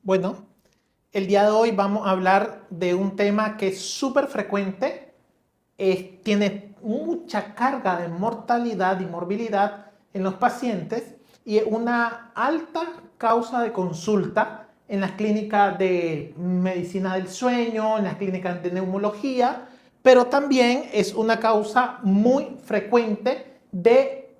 Bueno, el día de hoy vamos a hablar de un tema que es súper frecuente, tiene mucha carga de mortalidad y morbilidad en los pacientes y es una alta causa de consulta en las clínicas de medicina del sueño, en las clínicas de neumología, pero también es una causa muy frecuente de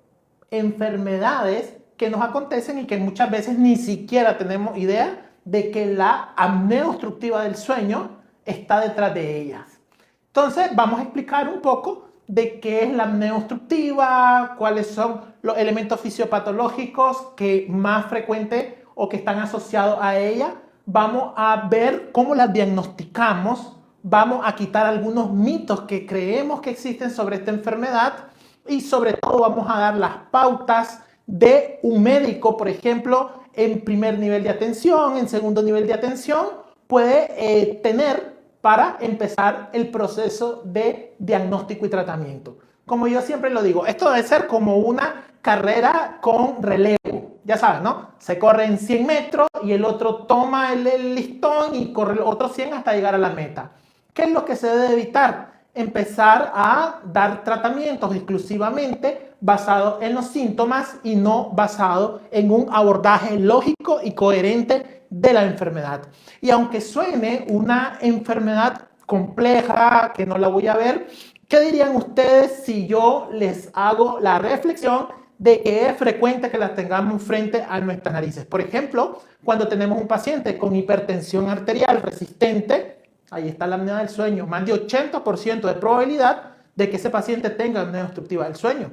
enfermedades que nos acontecen y que muchas veces ni siquiera tenemos idea de que la apnea obstructiva del sueño está detrás de ellas. Entonces vamos a explicar un poco de qué es la apnea obstructiva, cuáles son los elementos fisiopatológicos que más frecuentes o que están asociados a ella. Vamos a ver cómo las diagnosticamos, vamos a quitar algunos mitos que creemos que existen sobre esta enfermedad y sobre todo vamos a dar las pautas de un médico, por ejemplo, en primer nivel de atención, en segundo nivel de atención, puede tener para empezar el proceso de diagnóstico y tratamiento. Como yo siempre lo digo, esto debe ser como una carrera con relevo. Ya saben, ¿no? Se corre en 100 metros y el otro toma el listón y corre los otros 100 hasta llegar a la meta. ¿Qué es lo que se debe evitar? Empezar a dar tratamientos exclusivamente basados en los síntomas y no basado en un abordaje lógico y coherente de la enfermedad. Y aunque suene una enfermedad compleja, que no la voy a ver, ¿qué dirían ustedes si yo les hago la reflexión de que es frecuente que las tengamos frente a nuestras narices? Por ejemplo, cuando tenemos un paciente con hipertensión arterial resistente, ahí está la apnea del sueño, más de 80% de probabilidad de que ese paciente tenga apnea obstructiva del sueño.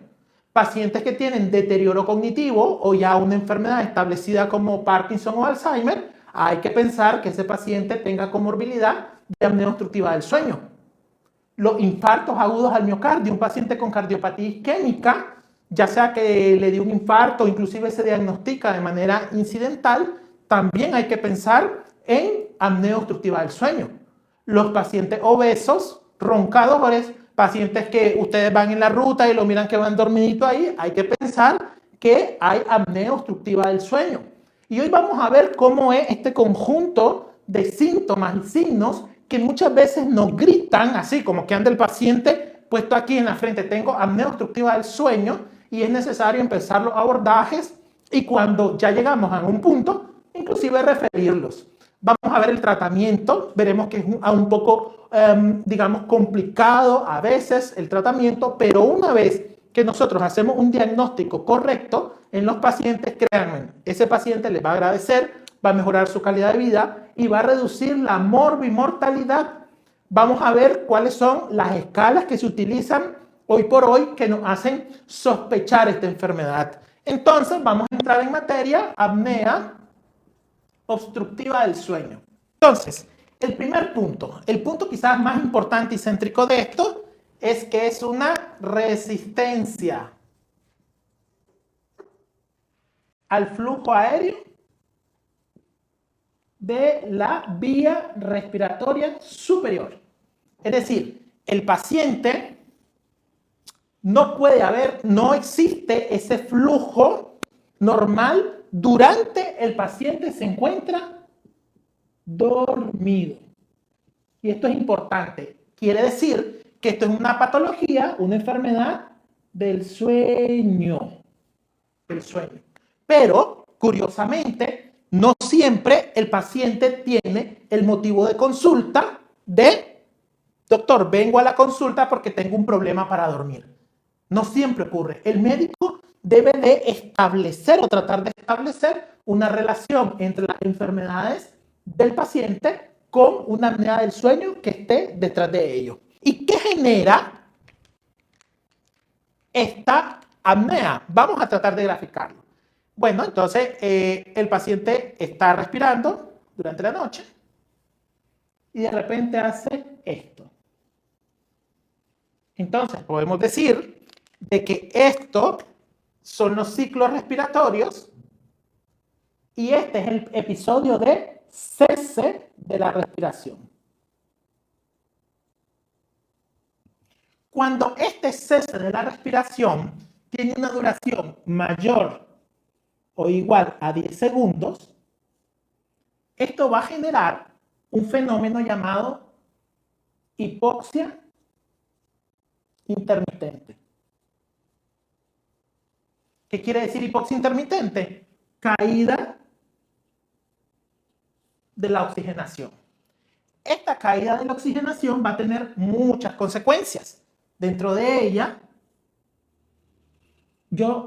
Pacientes que tienen deterioro cognitivo o ya una enfermedad establecida como Parkinson o Alzheimer, hay que pensar que ese paciente tenga comorbilidad de apnea obstructiva del sueño. Los infartos agudos al miocardio, un paciente con cardiopatía isquémica, ya sea que le dio un infarto o inclusive se diagnostica de manera incidental, también hay que pensar en apnea obstructiva del sueño. Los pacientes obesos, roncadores, pacientes que ustedes van en la ruta y lo miran que van dormidito ahí, hay que pensar que hay apnea obstructiva del sueño. Y hoy vamos a ver cómo es este conjunto de síntomas y signos que muchas veces nos gritan, así como que anda el paciente puesto aquí en la frente, tengo apnea obstructiva del sueño y es necesario empezar los abordajes y cuando ya llegamos a un punto, inclusive referirlos. Vamos a ver el tratamiento, veremos que es un poco, digamos, complicado a veces el tratamiento, pero una vez que nosotros hacemos un diagnóstico correcto en los pacientes, créanme, ese paciente les va a agradecer, va a mejorar su calidad de vida y va a reducir la morbimortalidad. Vamos a ver cuáles son las escalas que se utilizan hoy por hoy que nos hacen sospechar esta enfermedad. Entonces, vamos a entrar en materia, apnea obstructiva del sueño. Entonces, el primer punto, el punto quizás más importante y céntrico de esto, es que es una resistencia al flujo aéreo de la vía respiratoria superior. Es decir, el paciente no existe ese flujo normal durante el paciente se encuentra dormido. Y esto es importante. Quiere decir que esto es una patología, una enfermedad del sueño. Del sueño. Pero, curiosamente, no siempre el paciente tiene el motivo de consulta de, doctor, vengo a la consulta porque tengo un problema para dormir. No siempre ocurre. El médico debe de establecer o tratar de establecer una relación entre las enfermedades del paciente con una apnea del sueño que esté detrás de ello. ¿Y qué genera esta apnea? Vamos a tratar de graficarlo. Bueno, entonces el paciente está respirando durante la noche y de repente hace esto. Entonces podemos decir de que esto son los ciclos respiratorios y este es el episodio de cese de la respiración. Cuando este cese de la respiración tiene una duración mayor o igual a 10 segundos, Esto va a generar un fenómeno llamado hipoxia intermitente. ¿Qué quiere decir hipoxia intermitente? Caída de la oxigenación. Esta caída de la oxigenación va a tener muchas consecuencias. Dentro de ella,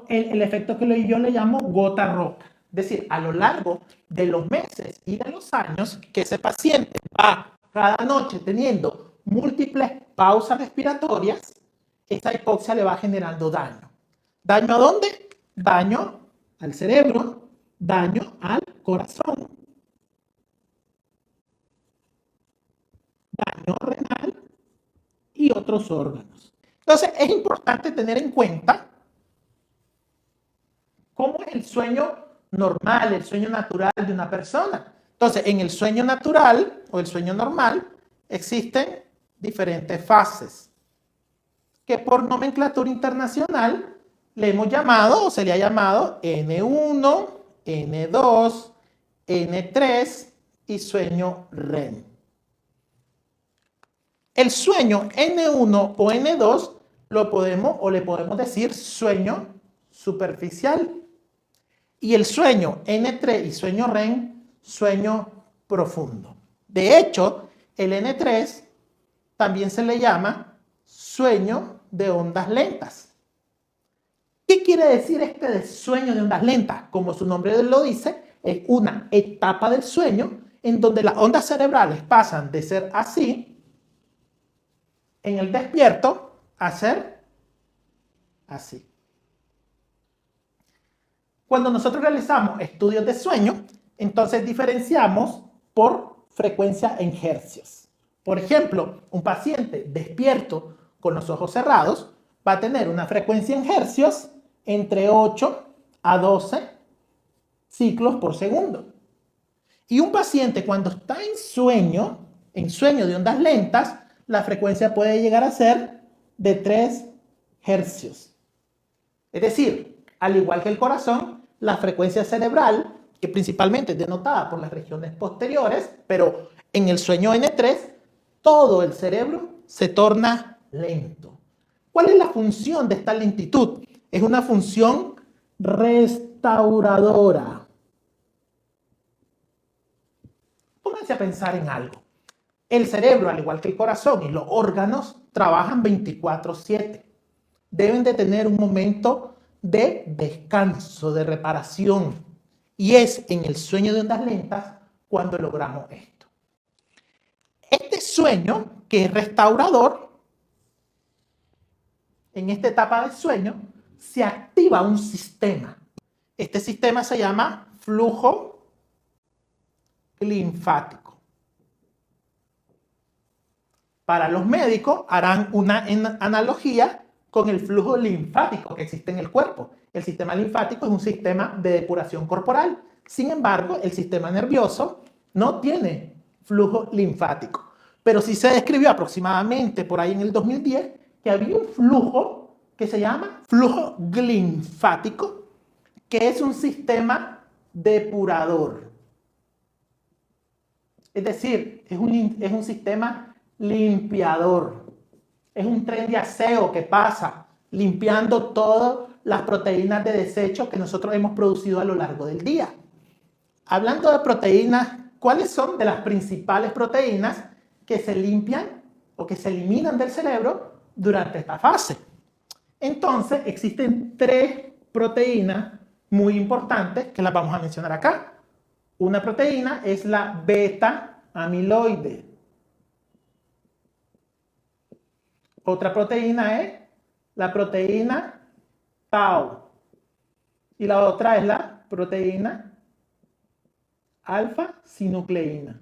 el efecto que yo le llamo gota roca. Es decir, a lo largo de los meses y de los años que ese paciente va cada noche teniendo múltiples pausas respiratorias, esta hipoxia le va generando daño. ¿Daño a dónde? Daño al cerebro, daño al corazón, daño renal y otros órganos. Entonces, es importante tener en cuenta cómo es el sueño normal, el sueño natural de una persona. Entonces, en el sueño natural o el sueño normal existen diferentes fases que por nomenclatura internacional le hemos llamado o se le ha llamado N1, N2, N3 y sueño REM. El sueño N1 o N2 le podemos decir sueño superficial. Y el sueño N3 y sueño REM, sueño profundo. De hecho, el N3 también se le llama sueño de ondas lentas. ¿Qué quiere decir este de sueño de ondas lentas? Como su nombre lo dice, es una etapa del sueño en donde las ondas cerebrales pasan de ser así en el despierto a ser así. Cuando nosotros realizamos estudios de sueño, entonces diferenciamos por frecuencia en hercios. Por ejemplo, un paciente despierto con los ojos cerrados va a tener una frecuencia en hercios entre 8 a 12 ciclos por segundo. Y un paciente cuando está en sueño de ondas lentas, la frecuencia puede llegar a ser de 3 hercios. Es decir, al igual que el corazón, la frecuencia cerebral, que principalmente es denotada por las regiones posteriores, pero en el sueño N3, todo el cerebro se torna lento. ¿Cuál es la función de esta lentitud? Es una función restauradora. Pónganse a pensar en algo. El cerebro, al igual que el corazón y los órganos, trabajan 24/7. Deben de tener un momento de descanso, de reparación. Y es en el sueño de ondas lentas cuando logramos esto. Este sueño, que es restaurador, en esta etapa del sueño, se activa un sistema. Este sistema se llama flujo linfático. Para los médicos harán una analogía con el flujo linfático que existe en el cuerpo. El sistema linfático es un sistema de depuración corporal. Sin embargo, el sistema nervioso no tiene flujo linfático. Pero sí se describió aproximadamente por ahí en el 2010 que había un flujo que se llama flujo linfático, que es un sistema depurador. Es decir, es un sistema limpiador. Es un tren de aseo que pasa limpiando todas las proteínas de desecho que nosotros hemos producido a lo largo del día. Hablando de proteínas, ¿cuáles son de las principales proteínas que se limpian o que se eliminan del cerebro durante esta fase? Entonces, existen 3 proteínas muy importantes que las vamos a mencionar acá. Una proteína es la beta-amiloide. Otra proteína es la proteína tau. Y la otra es la proteína alfa-sinucleína.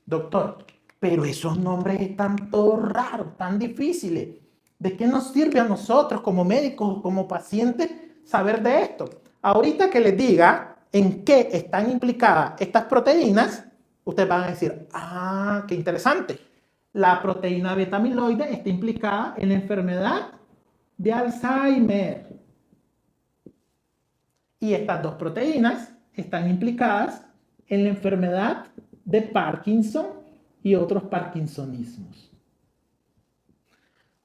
Doctor, pero esos nombres están todos raros, tan difíciles. ¿De qué nos sirve a nosotros como médicos o como pacientes saber de esto? Ahorita que les diga en qué están implicadas estas proteínas, ustedes van a decir, ah, qué interesante. La proteína beta-amiloide está implicada en la enfermedad de Alzheimer. Y estas 2 proteínas están implicadas en la enfermedad de Parkinson y otros parkinsonismos.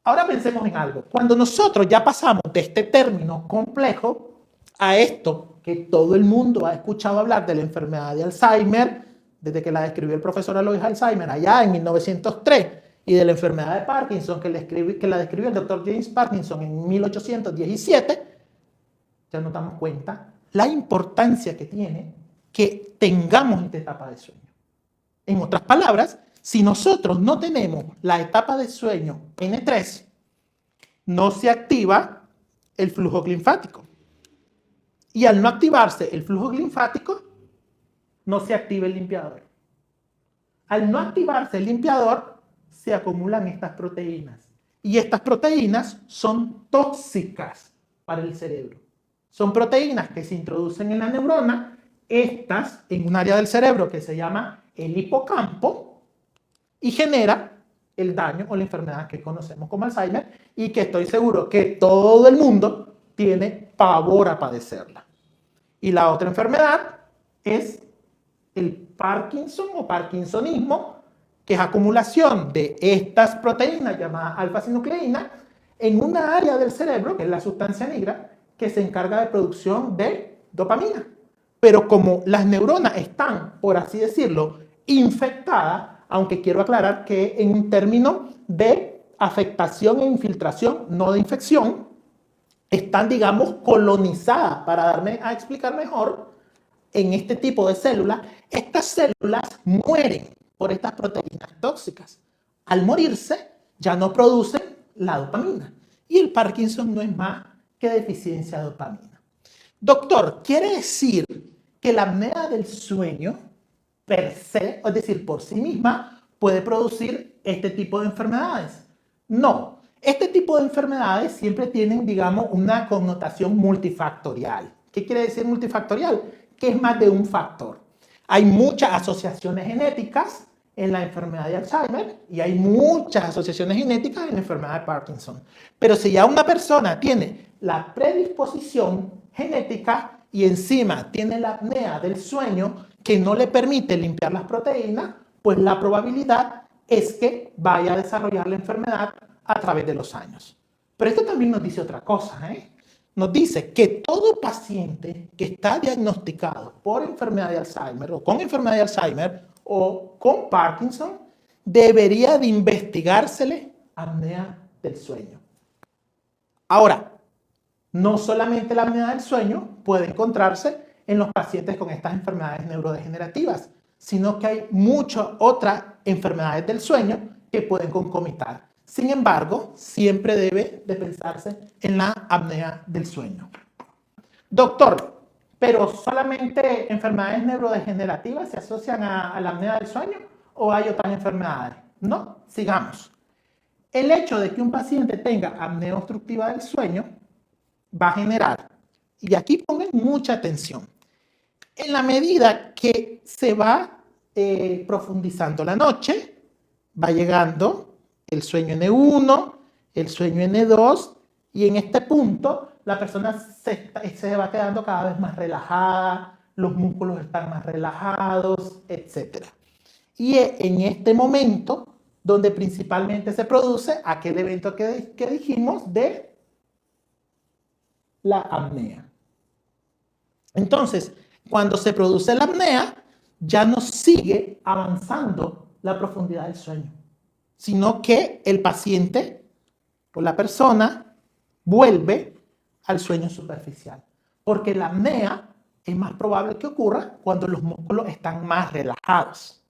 Ahora pensemos en algo. Cuando nosotros ya pasamos de este término complejo a esto que todo el mundo ha escuchado hablar de la enfermedad de Alzheimer, desde que la describió el profesor Alois Alzheimer allá en 1903, y de la enfermedad de Parkinson que la describió el doctor James Parkinson en 1817, ya nos damos cuenta la importancia que tiene que tengamos esta etapa de sueño. En otras palabras, si nosotros no tenemos la etapa de sueño N3, no se activa el flujo linfático. Y al no activarse el flujo linfático, no se activa el limpiador. Al no activarse el limpiador, se acumulan estas proteínas. Y estas proteínas son tóxicas para el cerebro. Son proteínas que se introducen en la neurona, estas en un área del cerebro que se llama el hipocampo, y genera el daño o la enfermedad que conocemos como Alzheimer y que estoy seguro que todo el mundo tiene pavor a padecerla. Y la otra enfermedad es el Parkinson o parkinsonismo, que es acumulación de estas proteínas llamadas alfa-sinucleína en una área del cerebro, que es la sustancia negra, que se encarga de producción de dopamina. Pero como las neuronas están, por así decirlo, infectadas, aunque quiero aclarar que en un término de afectación e infiltración, no de infección, están, digamos, colonizadas, para darme a explicar mejor, en este tipo de células. Estas células mueren por estas proteínas tóxicas. Al morirse, ya no producen la dopamina. Y el Parkinson no es más que deficiencia de dopamina. Doctor, ¿quiere decir que la apnea del sueño per se, es decir, por sí misma, puede producir este tipo de enfermedades? No. Este tipo de enfermedades siempre tienen, digamos, una connotación multifactorial. ¿Qué quiere decir multifactorial? Que es más de un factor. Hay muchas asociaciones genéticas en la enfermedad de Alzheimer y hay muchas asociaciones genéticas en la enfermedad de Parkinson. Pero si ya una persona tiene la predisposición genética y encima tiene la apnea del sueño que no le permite limpiar las proteínas, pues la probabilidad es que vaya a desarrollar la enfermedad a través de los años. Pero esto también nos dice otra cosa, Nos dice que todo paciente que está diagnosticado por enfermedad de Alzheimer o con enfermedad de Alzheimer o con Parkinson debería de investigársele apnea del sueño. Ahora, no solamente la apnea del sueño puede encontrarse en los pacientes con estas enfermedades neurodegenerativas, sino que hay muchas otras enfermedades del sueño que pueden concomitar. Sin embargo, siempre debe de pensarse en la apnea del sueño. Doctor, ¿pero solamente enfermedades neurodegenerativas se asocian a la apnea del sueño o hay otras enfermedades? No, sigamos. El hecho de que un paciente tenga apnea obstructiva del sueño va a generar, y aquí pongan mucha atención, en la medida que se va profundizando la noche, va llegando el sueño N1, el sueño N2, y en este punto la persona se va quedando cada vez más relajada, los músculos están más relajados, etc. Y es en este momento donde principalmente se produce aquel evento que dijimos de la apnea. Entonces, cuando se produce la apnea, ya no sigue avanzando la profundidad del sueño, sino que el paciente o la persona vuelve al sueño superficial. Porque la apnea es más probable que ocurra cuando los músculos están más relajados.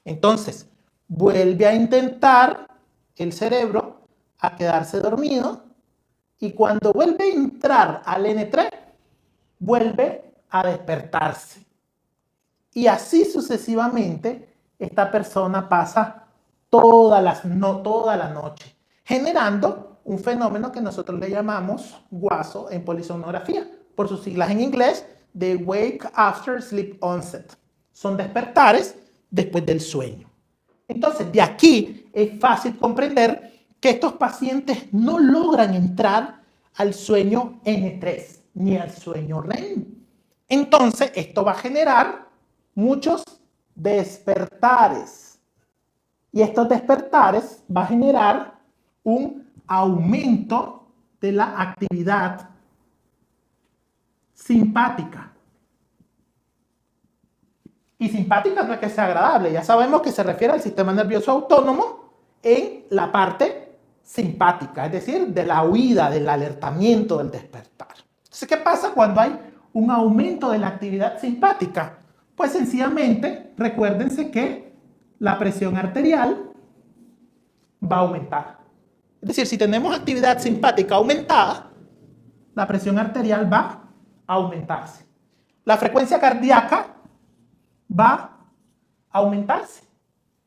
Entonces, vuelve a intentar el cerebro a quedarse dormido y cuando vuelve a entrar al N3, vuelve a despertarse. Y así sucesivamente, esta persona pasa toda la noche, generando un fenómeno que nosotros le llamamos WASO en polisomnografía, por sus siglas en inglés, de Wake After Sleep Onset. Son despertares después del sueño. Entonces, de aquí es fácil comprender que estos pacientes no logran entrar al sueño N3 ni al sueño REM. Entonces, esto va a generar muchos despertares. Y estos despertares va a generar un aumento de la actividad simpática. Y simpática no es que sea agradable, ya sabemos que se refiere al sistema nervioso autónomo en la parte simpática, es decir, de la huida, del alertamiento, del despertar. Entonces, ¿qué pasa cuando hay un aumento de la actividad simpática? Pues sencillamente, recuérdense que la presión arterial va a aumentar. Es decir, si tenemos actividad simpática aumentada, la presión arterial va a aumentarse. La frecuencia cardíaca va a aumentarse.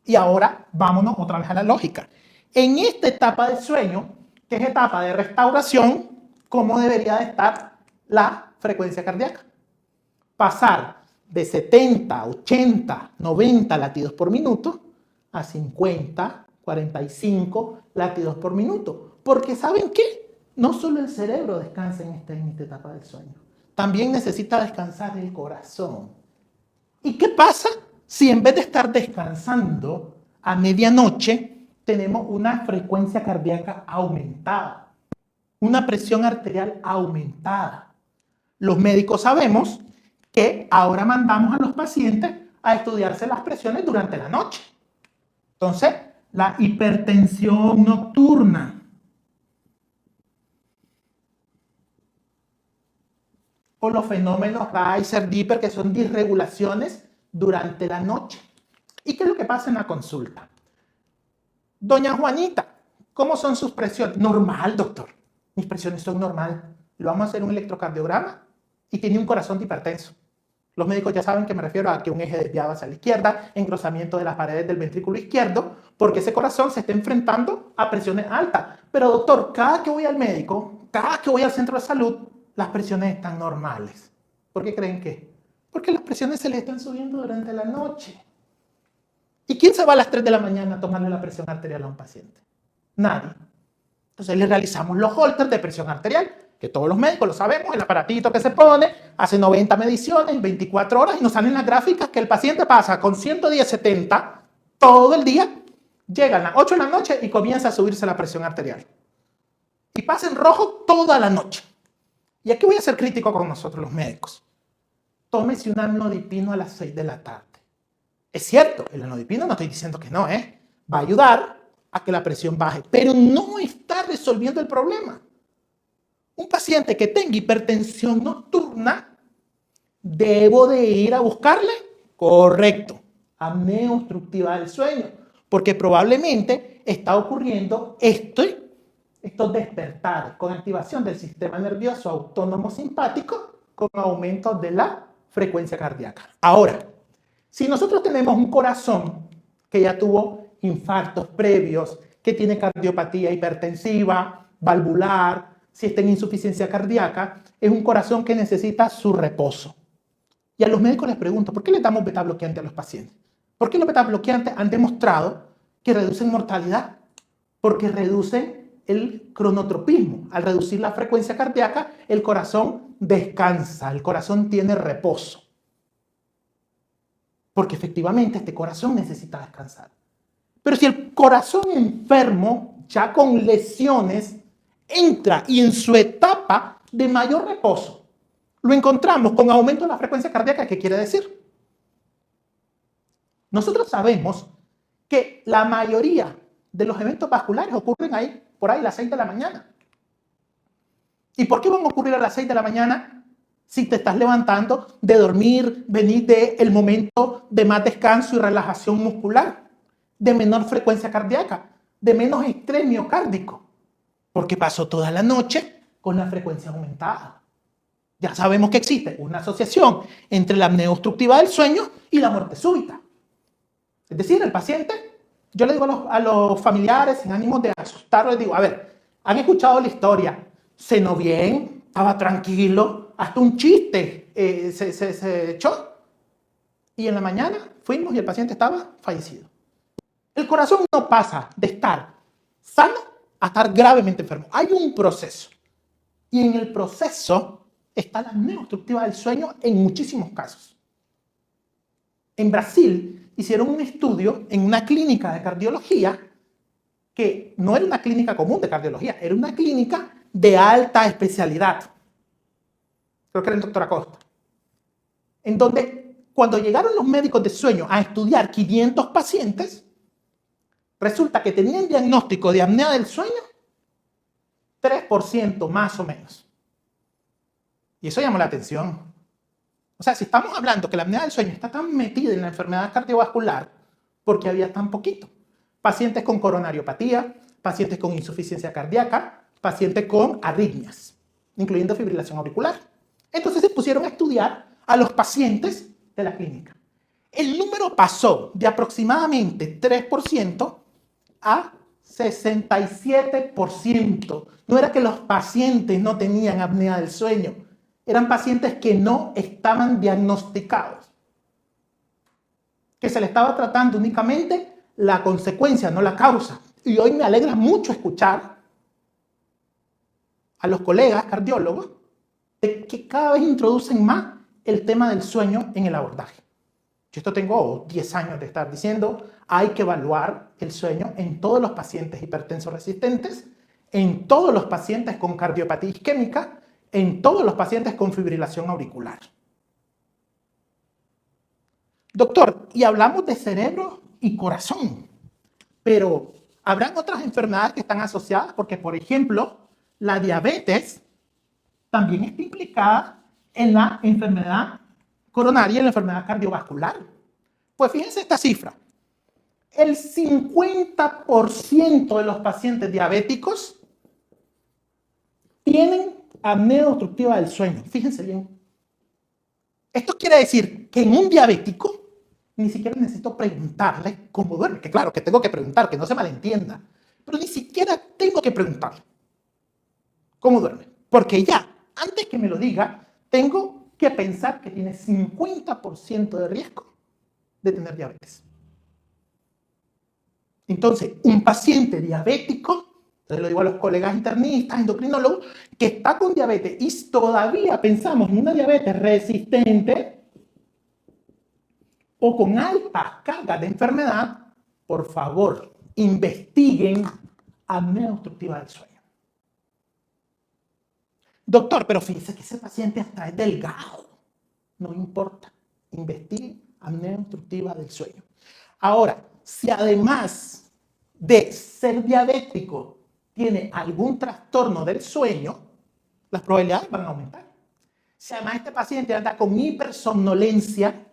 Y ahora vámonos otra vez a la lógica. En esta etapa de sueño, que es etapa de restauración, ¿cómo debería de estar la frecuencia cardíaca? Pasar de 70, 80, 90 latidos por minuto a 50, 45 latidos por minuto. Porque ¿saben qué? No solo el cerebro descansa en esta etapa del sueño. También necesita descansar el corazón. ¿Y qué pasa si en vez de estar descansando a medianoche tenemos una frecuencia cardíaca aumentada, una presión arterial aumentada? Los médicos sabemos que ahora mandamos a los pacientes a estudiarse las presiones durante la noche. Entonces, la hipertensión nocturna o los fenómenos Kaiser-Dieper, que son disregulaciones durante la noche. ¿Y qué es lo que pasa en la consulta? Doña Juanita, ¿cómo son sus presiones? Normal, doctor. Mis presiones son normal. Le vamos a hacer un electrocardiograma y tiene un corazón hipertenso. Los médicos ya saben que me refiero a que un eje desviado hacia la izquierda, engrosamiento de las paredes del ventrículo izquierdo, porque ese corazón se está enfrentando a presiones altas. Pero doctor, cada que voy al médico, cada que voy al centro de salud, las presiones están normales. ¿Por qué creen que? Porque las presiones se le están subiendo durante la noche. ¿Y quién se va a las 3 de la mañana a tomarle la presión arterial a un paciente? Nadie. Entonces le realizamos los holters de presión arterial, que todos los médicos lo sabemos, el aparatito que se pone, hace 90 mediciones en 24 horas y nos salen las gráficas que el paciente pasa con 110/70 todo el día, llega a las 8 de la noche y comienza a subirse la presión arterial. Y pasa en rojo toda la noche. Y aquí voy a ser crítico con nosotros los médicos. Tómese un amlodipino a las 6 de la tarde. Es cierto, el amlodipino no estoy diciendo que no, va a ayudar a que la presión baje, pero no está resolviendo el problema. Un paciente que tenga hipertensión nocturna, ¿debo de ir a buscarle? Correcto, apnea obstructiva del sueño, porque probablemente está ocurriendo estos despertares con activación del sistema nervioso autónomo simpático con aumento de la frecuencia cardíaca. Ahora, si nosotros tenemos un corazón que ya tuvo infartos previos, que tiene cardiopatía hipertensiva, valvular, si está en insuficiencia cardíaca, es un corazón que necesita su reposo. Y a los médicos les pregunto, ¿por qué le damos betabloqueantes a los pacientes? ¿Por qué los betabloqueantes han demostrado que reducen mortalidad? Porque reducen el cronotropismo. Al reducir la frecuencia cardíaca, el corazón descansa, el corazón tiene reposo. Porque efectivamente este corazón necesita descansar. Pero si el corazón enfermo, ya con lesiones, entra y en su etapa de mayor reposo, lo encontramos con aumento de la frecuencia cardíaca, ¿qué quiere decir? Nosotros sabemos que la mayoría de los eventos vasculares ocurren por ahí a las 6 de la mañana. ¿Y por qué van a ocurrir a las 6 de la mañana? Si te estás levantando de dormir, venir del momento de más descanso y relajación muscular, de menor frecuencia cardíaca, de menos estrés miocárdico, porque pasó toda la noche con la frecuencia aumentada. Ya sabemos que existe una asociación entre la apnea obstructiva del sueño y la muerte súbita. Es decir, el paciente, yo le digo a los familiares, sin ánimo de asustarlos, les digo, a ver, ¿han escuchado la historia? Cenó bien, estaba tranquilo, hasta un chiste se echó. Y en la mañana fuimos y el paciente estaba fallecido. El corazón no pasa de estar sano a estar gravemente enfermo. Hay un proceso. Y en el proceso está la apnea obstructiva del sueño en muchísimos casos. En Brasil hicieron un estudio en una clínica de cardiología que no era una clínica común de cardiología, era una clínica de alta especialidad. Creo que era el doctor Acosta. En donde cuando llegaron los médicos de sueño a estudiar 500 pacientes, resulta que tenían diagnóstico de apnea del sueño 3% más o menos. Y eso llamó la atención. O sea, si estamos hablando que la apnea del sueño está tan metida en la enfermedad cardiovascular, porque había tan poquito. Pacientes con coronariopatía, pacientes con insuficiencia cardíaca, pacientes con arritmias, incluyendo fibrilación auricular. Entonces se pusieron a estudiar a los pacientes de la clínica. El número pasó de aproximadamente 3% a 67%. No era que los pacientes no tenían apnea del sueño, eran pacientes que no estaban diagnosticados, que se le estaba tratando únicamente la consecuencia, no la causa. Y hoy me alegra mucho escuchar a los colegas cardiólogos de que cada vez introducen más el tema del sueño en el abordaje. Yo esto tengo 10 años de estar diciendo, hay que evaluar el sueño en todos los pacientes hipertensos resistentes, en todos los pacientes con cardiopatía isquémica, en todos los pacientes con fibrilación auricular. Doctor, y hablamos de cerebro y corazón, pero ¿habrán otras enfermedades que están asociadas? Porque, por ejemplo, la diabetes también está implicada en la enfermedad coronaria y en la enfermedad cardiovascular. Pues fíjense esta cifra. El 50% de los pacientes diabéticos tienen apnea obstructiva del sueño. Fíjense bien. Esto quiere decir que en un diabético ni siquiera necesito preguntarle cómo duerme. Que claro, que tengo que preguntar, que no se malentienda. Pero ni siquiera tengo que preguntarle cómo duerme. Porque ya, antes que me lo diga, tengo que pensar que tiene 50% de riesgo de tener diabetes. Entonces, un paciente diabético, les lo digo a los colegas internistas, endocrinólogos, que está con diabetes y todavía pensamos en una diabetes resistente o con altas cargas de enfermedad, por favor, investiguen apnea obstructiva del sueño. Doctor, pero fíjese que ese paciente hasta es delgado. No importa. Investiguen apnea obstructiva del sueño. Ahora, si además de ser diabético tiene algún trastorno del sueño, las probabilidades van a aumentar. Si además este paciente anda con hipersomnolencia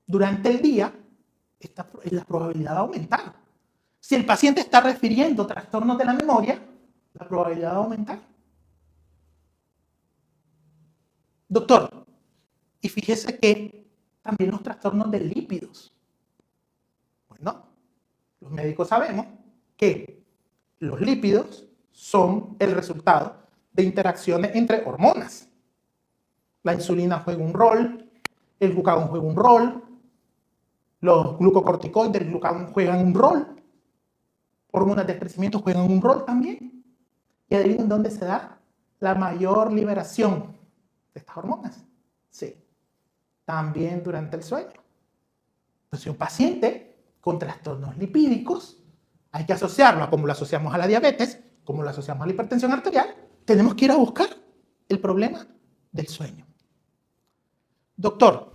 durante el día, la probabilidad va a aumentar. Si el paciente está refiriendo trastornos de la memoria, la probabilidad va a aumentar. Doctor, y fíjese que también los trastornos de lípidos. Bueno, los médicos sabemos que los lípidos son el resultado de interacciones entre hormonas. La insulina juega un rol, el glucagón juega un rol, los glucocorticoides del glucagón juegan un rol, hormonas de crecimiento juegan un rol también. ¿Y adivinen dónde se da la mayor liberación de estas hormonas? Sí, también durante el sueño. Entonces, un paciente con trastornos lipídicos, hay que asociarlo a como lo asociamos a la diabetes, como lo asociamos a la hipertensión arterial, tenemos que ir a buscar el problema del sueño. Doctor,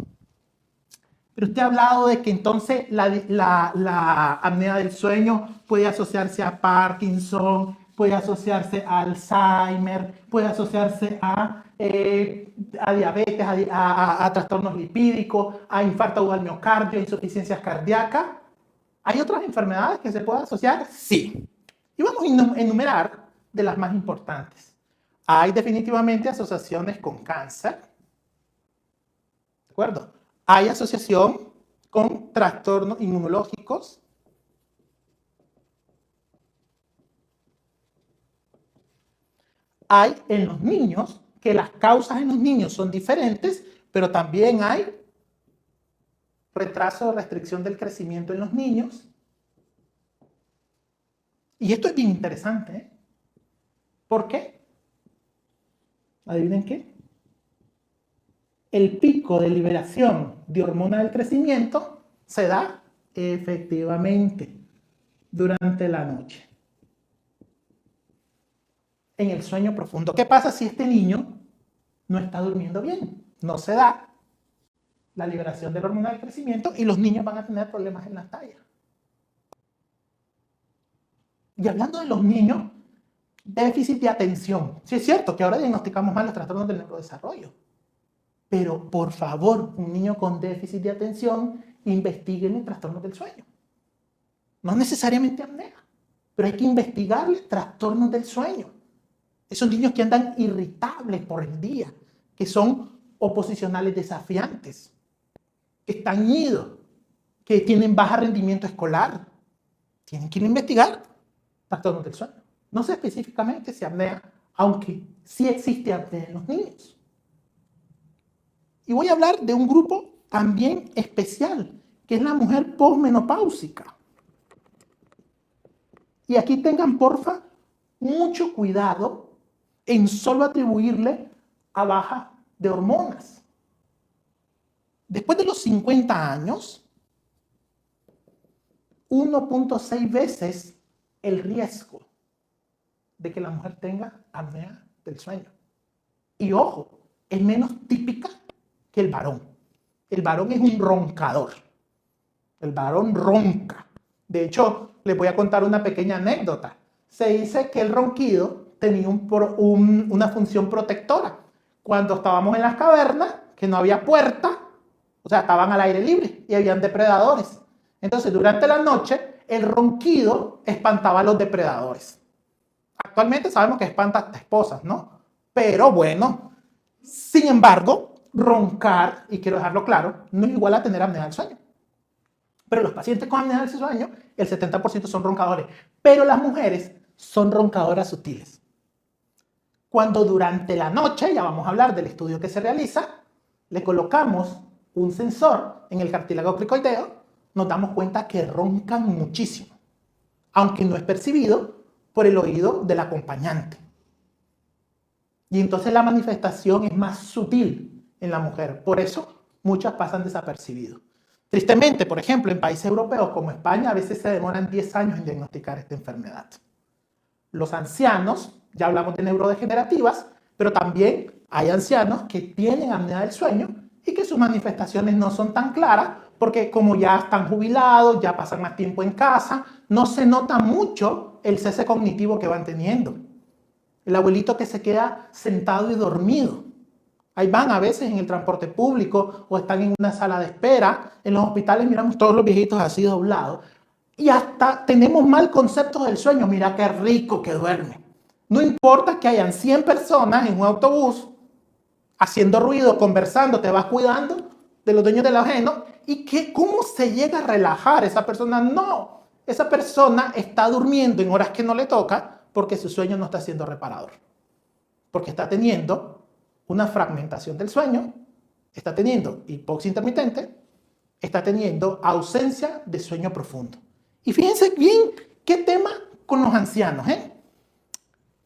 pero usted ha hablado de que entonces la apnea del sueño puede asociarse a Parkinson, puede asociarse a Alzheimer, puede asociarse a diabetes, a trastornos lipídicos, a infarto agudo al miocardio, a insuficiencias cardíacas. ¿Hay otras enfermedades que se puedan asociar? Sí. Y vamos a enumerar de las más importantes. Hay definitivamente asociaciones con cáncer. ¿De acuerdo? Hay asociación con trastornos inmunológicos. Hay en los niños, que las causas en los niños son diferentes, pero también hay retraso o restricción del crecimiento en los niños. Y esto es bien interesante, ¿eh? ¿Por qué? ¿Adivinen qué? el pico de liberación de hormona del crecimiento se da efectivamente durante la noche, en el sueño profundo. ¿Qué pasa si este niño no está durmiendo bien? No se da la liberación de la hormona del crecimiento y los niños van a tener problemas en las tallas. Y hablando de los niños, déficit de atención. Sí es cierto que ahora diagnosticamos mal los trastornos del neurodesarrollo, pero por favor, un niño con déficit de atención, investiguen el trastorno del sueño. No necesariamente apnea, pero hay que investigarle trastornos del sueño. Esos niños que andan irritables por el día, que son oposicionales desafiantes, que están idos, que tienen bajo rendimiento escolar, tienen que ir a investigar trastornos del sueño. No sé específicamente si apnea, aunque sí existe apnea en los niños. Y voy a hablar de un grupo también especial, que es la mujer posmenopáusica. Y aquí tengan, porfa, mucho cuidado en solo atribuirle a baja de hormonas. Después de los 50 años, 1.6 veces el riesgo de que la mujer tenga apnea del sueño. Y ojo, es menos típica que el varón. El varón es un roncador. El varón ronca. De hecho, les voy a contar una pequeña anécdota. Se dice que el ronquido tenía una función protectora. Cuando estábamos en las cavernas, que no había puerta, o sea, estaban al aire libre y habían depredadores. Entonces, durante la noche, el ronquido espantaba a los depredadores. Actualmente sabemos que espanta hasta esposas, ¿no? Pero bueno, sin embargo, roncar, y quiero dejarlo claro, no es igual a tener apnea del sueño. Pero los pacientes con apnea del sueño, el 70% son roncadores. Pero las mujeres son roncadoras sutiles. Cuando durante la noche, ya vamos a hablar del estudio que se realiza, le colocamos un sensor en el cartílago cricoideo, nos damos cuenta que roncan muchísimo, aunque no es percibido por el oído del acompañante. Y entonces la manifestación es más sutil en la mujer. Por eso muchas pasan desapercibidos. Tristemente, por ejemplo, en países europeos como España, a veces se demoran 10 años en diagnosticar esta enfermedad. Los ancianos, ya hablamos de neurodegenerativas, pero también hay ancianos que tienen apnea del sueño y que sus manifestaciones no son tan claras porque como ya están jubilados, ya pasan más tiempo en casa, no se nota mucho el cese cognitivo que van teniendo. El abuelito que se queda sentado y dormido. Ahí van a veces en el transporte público o están en una sala de espera. En los hospitales miramos todos los viejitos así doblados. Y hasta tenemos mal concepto del sueño. Mira qué rico que duerme. No importa que hayan 100 personas en un autobús haciendo ruido, conversando, te vas cuidando de los dueños del ajeno. ¿Y cómo se llega a relajar esa persona? No, esa persona está durmiendo en horas que no le toca porque su sueño no está siendo reparador. Porque está teniendo una fragmentación del sueño, está teniendo hipoxia intermitente, está teniendo ausencia de sueño profundo. Y fíjense bien qué tema con los ancianos, ¿eh?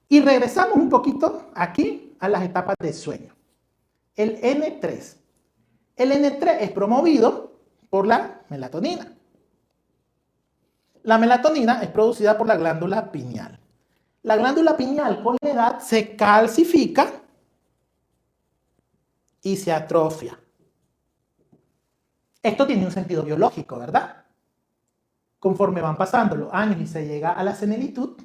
Y regresamos un poquito aquí a las etapas de sueño. El N3. El N3 es promovido por la melatonina. La melatonina es producida por la glándula pineal. La glándula pineal con la edad se calcifica y se atrofia. Esto tiene un sentido biológico, ¿verdad? Conforme van pasando los años y se llega a la senilitud,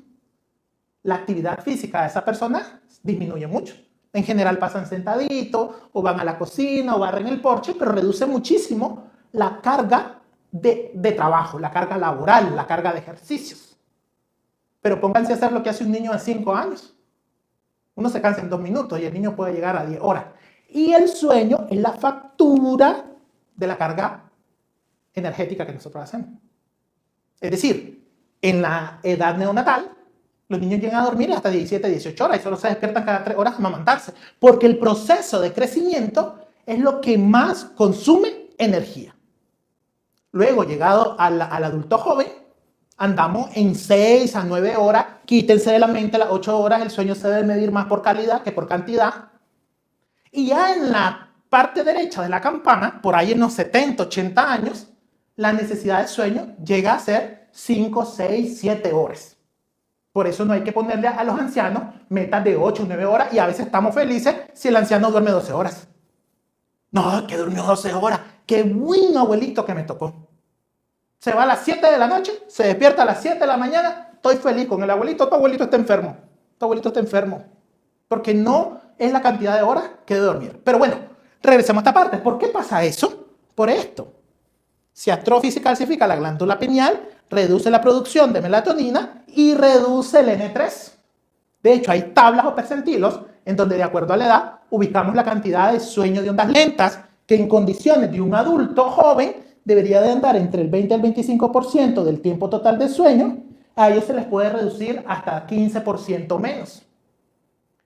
la actividad física de esa persona disminuye mucho. En general pasan sentaditos, o van a la cocina, o barren el porche, pero reduce muchísimo la carga de trabajo, la carga laboral, la carga de ejercicios. Pero pónganse a hacer lo que hace un niño de 5 años. Uno se cansa en 2 minutos y el niño puede llegar a 10 horas. Y el sueño es la factura de la carga energética que nosotros hacemos. Es decir, en la edad neonatal, los niños llegan a dormir hasta 17, 18 horas y solo se despiertan cada 3 horas a amamantarse. Porque el proceso de crecimiento es lo que más consume energía. Luego, llegado al adulto joven, andamos en 6 a 9 horas. Quítense de la mente las 8 horas. El sueño se debe medir más por calidad que por cantidad. Y ya en la parte derecha de la campana, por ahí en los 70, 80 años, la necesidad de sueño llega a ser 5, 6, 7 horas. Por eso no hay que ponerle a los ancianos metas de 8, 9 horas y a veces estamos felices si el anciano duerme 12 horas. No, que durmió 12 horas. Qué buen abuelito que me tocó. Se va a las 7 de la noche, se despierta a las 7 de la mañana, estoy feliz con el abuelito, tu abuelito está enfermo. Tu abuelito está enfermo. Porque no es la cantidad de horas que debe dormir. Pero bueno, regresemos a esta parte. ¿Por qué pasa eso? Por esto. Se atrofia y se calcifica la glándula pineal, reduce la producción de melatonina y reduce el N3. De hecho, hay tablas o percentilos en donde, de acuerdo a la edad, ubicamos la cantidad de sueño de ondas lentas que en condiciones de un adulto joven debería de andar entre el 20 al 25% del tiempo total de sueño. A ellos se les puede reducir hasta 15% menos.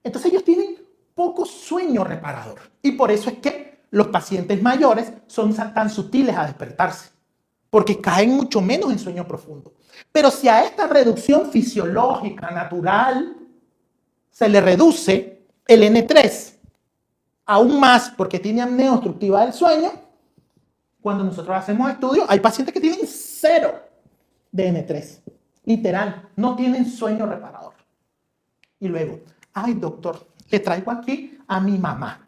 Entonces ellos tienen poco sueño reparador. Y por eso es que los pacientes mayores son tan sutiles a despertarse. Porque caen mucho menos en sueño profundo. Pero si a esta reducción fisiológica, natural, se le reduce el N3 aún más porque tiene apnea obstructiva del sueño, cuando nosotros hacemos estudios, hay pacientes que tienen 0 de N3. Literal, no tienen sueño reparador. Y luego, ay doctor, le traigo aquí a mi mamá.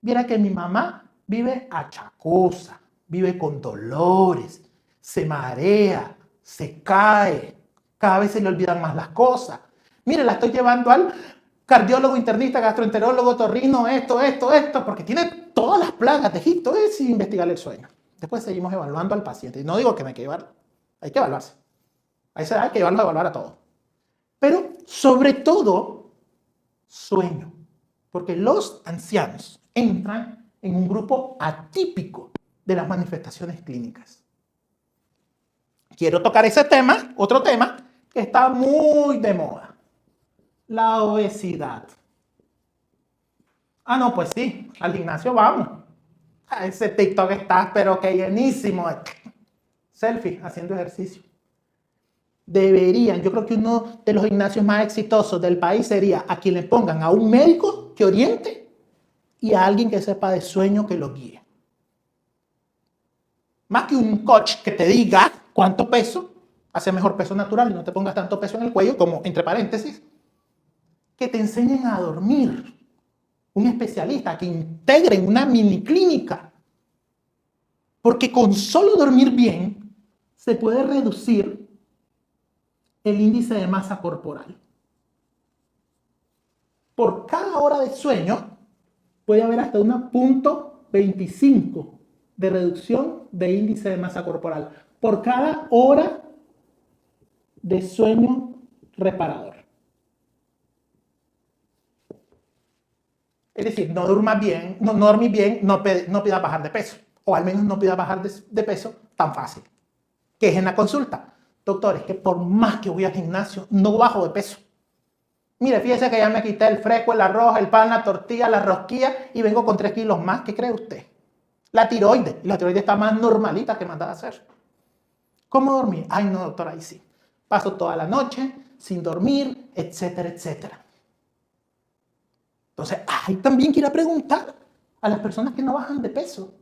Viera que mi mamá vive achacosa, vive con dolores, se marea, se cae, cada vez se le olvidan más las cosas. Mire, la estoy llevando al cardiólogo, internista, gastroenterólogo, torrino, esto, porque tiene todas las plagas de Egipto, sin investigarle el sueño. Después seguimos evaluando al paciente. Y no digo que no hay que llevarlo, hay que evaluarse. A esa edad hay que llevarlo a evaluar a todos. Pero, sobre todo, sueño. Porque los ancianos entran en un grupo atípico de las manifestaciones clínicas. Quiero tocar ese tema, otro tema, que está muy de moda. La obesidad. Ah, no, pues sí, al gimnasio vamos. Ese TikTok está, pero que llenísimo. Selfie, haciendo ejercicio. Deberían, yo creo que uno de los gimnasios más exitosos del país sería a quien le pongan a un médico que oriente y a alguien que sepa de sueño que lo guíe. Más que un coach que te diga cuánto peso, hace mejor peso natural y no te pongas tanto peso en el cuello, como entre paréntesis, que te enseñen a dormir. Un especialista que integre en una mini clínica. Porque con solo dormir bien se puede reducir el índice de masa corporal. Por cada hora de sueño puede haber hasta 1,25 de reducción de índice de masa corporal. Por cada hora de sueño reparador. Es decir, no durmas bien, no dormís bien, no pidas bajar de peso. O al menos no pidas bajar de peso tan fácil. Que es en la consulta. Doctor, es que por más que voy al gimnasio, no bajo de peso. Mire, fíjese que ya me quité el fresco, el arroz, el pan, la tortilla, la rosquilla y vengo con 3 kilos más. ¿Qué cree usted? La tiroides. La tiroides está más normalita que mandada a hacer. ¿Cómo dormir? Ay, no, doctor, ahí sí. Paso toda la noche sin dormir, etcétera, etcétera. Entonces, ahí también quiero preguntar a las personas que no bajan de peso.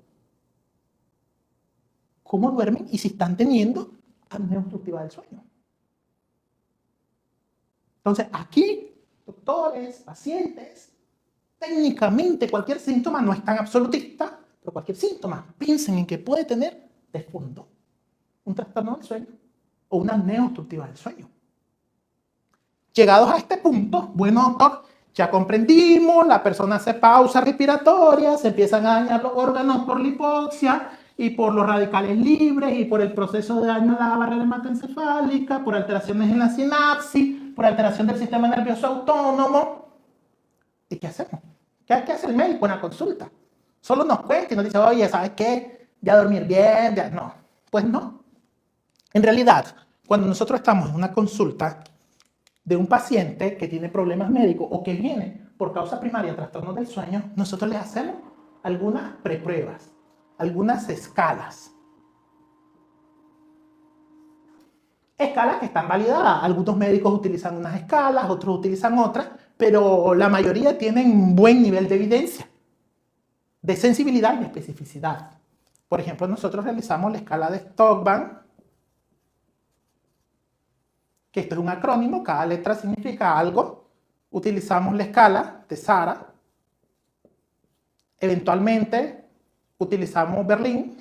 ¿Cómo duermen y si están teniendo apnea obstructiva del sueño? Entonces, aquí, doctores, pacientes, técnicamente cualquier síntoma no es tan absolutista, pero cualquier síntoma, piensen en que puede tener de fondo un trastorno del sueño o una apnea obstructiva del sueño. Llegados a este punto, bueno, doctor, ya comprendimos, la persona hace pausas respiratorias, se empiezan a dañar los órganos por la hipoxia y por los radicales libres y por el proceso de daño a la barrera hematoencefálica, por alteraciones en la sinapsis, por alteración del sistema nervioso autónomo. ¿Y qué hacemos? ¿Qué hace el médico en la consulta? Solo nos cuenta y nos dice, oye, ¿sabes qué? Ya dormir bien, ya no. Pues no. En realidad, cuando nosotros estamos en una consulta de un paciente que tiene problemas médicos o que viene por causa primaria de trastornos del sueño, nosotros les hacemos algunas prepruebas, algunas escalas. Escalas que están validadas. Algunos médicos utilizan unas escalas, otros utilizan otras, pero la mayoría tienen un buen nivel de evidencia. de sensibilidad y de especificidad. Por ejemplo, nosotros realizamos la escala de Stockman, que esto es un acrónimo, cada letra significa algo. Utilizamos la escala de Sara. Eventualmente utilizamos Berlín.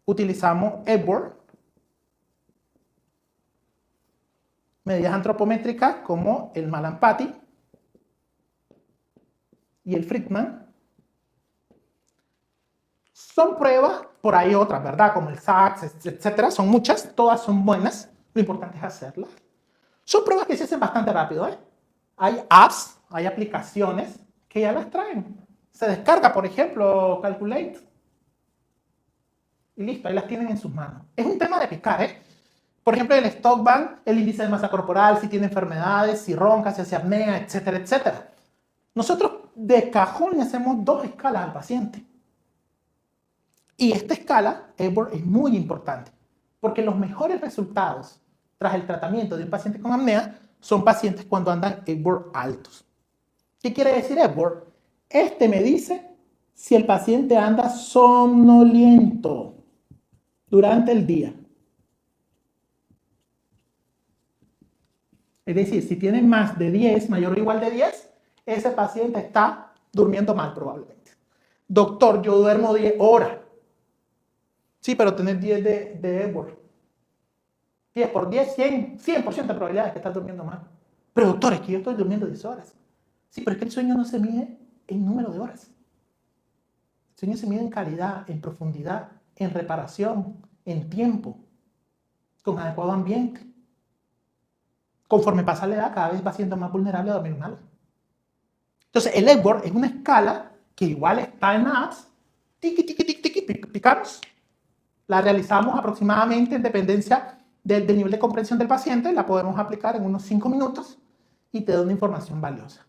Utilizamos Epworth. Medidas antropométricas como el Mallampati y el Friedman. Son pruebas, por ahí otras, ¿verdad? Como el SACS, etcétera. Son muchas, todas son buenas. Lo importante es hacerlas. Son pruebas que se hacen bastante rápido, ¿eh? Hay apps, hay aplicaciones que ya las traen. Se descarga, por ejemplo, Calculate. Y listo, ahí las tienen en sus manos. Es un tema de picar, ¿eh? Por ejemplo, el Stockman, el índice de masa corporal, si tiene enfermedades, si ronca, si hace apnea, etcétera, etcétera. Nosotros de cajón le hacemos 2 escalas al paciente. Y esta escala, Epworth, es muy importante, porque los mejores resultados tras el tratamiento de un paciente con apnea son pacientes cuando andan Epworth altos. ¿Qué quiere decir Epworth? Este me dice si el paciente anda somnoliento durante el día. Es decir, si tiene más de 10, mayor o igual de 10, ese paciente está durmiendo mal probablemente. Doctor, yo duermo 10 horas. Sí, pero tener 10 de Epworth. 10 por 10, 100% de probabilidades que estás durmiendo mal. Pero doctor, es que yo estoy durmiendo 10 horas. Sí, pero es que el sueño no se mide en número de horas. El sueño se mide en calidad, en profundidad, en reparación, en tiempo, con adecuado ambiente. Conforme pasa la edad, cada vez va siendo más vulnerable a dormir mal. Entonces, el Epworth es una escala que igual está en apps. Tiki, tiki, tiki, tiki, picamos. La realizamos aproximadamente en dependencia del nivel de comprensión del paciente. La podemos aplicar en unos 5 minutos y te da una información valiosa.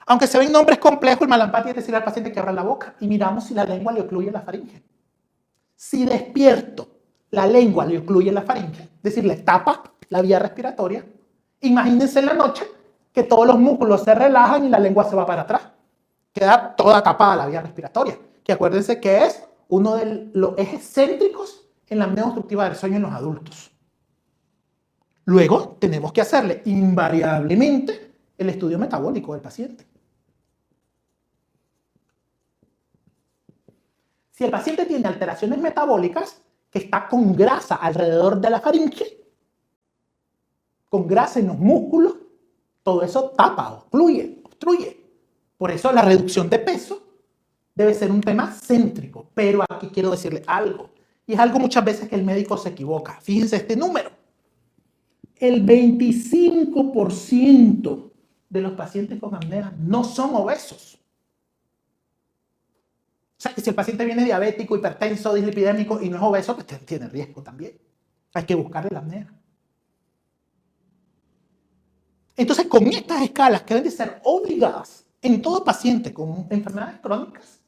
Aunque se ven nombres complejos, el Mallampati es decirle al paciente que abra la boca y miramos si la lengua le ocluye la faringe. Si despierto la lengua le ocluye la faringe, es decir, le tapa la vía respiratoria, imagínense en la noche que todos los músculos se relajan y la lengua se va para atrás. Queda toda tapada la vía respiratoria, que acuérdense que es uno de los ejes céntricos en la apnea obstructiva del sueño en los adultos. Luego tenemos que hacerle invariablemente el estudio metabólico del paciente. Si el paciente tiene alteraciones metabólicas, que está con grasa alrededor de la faringe, con grasa en los músculos, todo eso tapa, obstruye. Por eso la reducción de peso debe ser un tema céntrico. Pero aquí quiero decirle algo. Y es algo muchas veces que el médico se equivoca. Fíjense este número. El 25% de los pacientes con apnea no son obesos. O sea que si el paciente viene diabético, hipertenso, dislipidémico y no es obeso, pues tiene riesgo también. Hay que buscarle la apnea. Entonces, con estas escalas que deben de ser obligadas en todo paciente con enfermedades crónicas,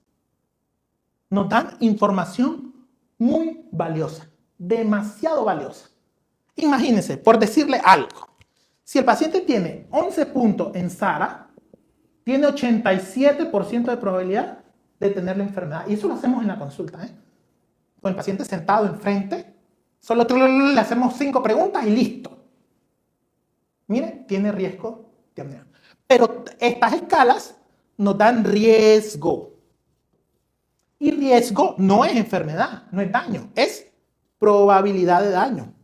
nos dan información muy valiosa, demasiado valiosa. Imagínense, por decirle algo, si el paciente tiene 11 puntos en SARA, tiene 87% de probabilidad de tener la enfermedad. Y eso lo hacemos en la consulta, ¿eh? Con el paciente sentado enfrente, solo le hacemos 5 preguntas y listo. Mire, tiene riesgo de apnea. Pero estas escalas nos dan riesgo. Y riesgo no es enfermedad, no es daño, es probabilidad de daño.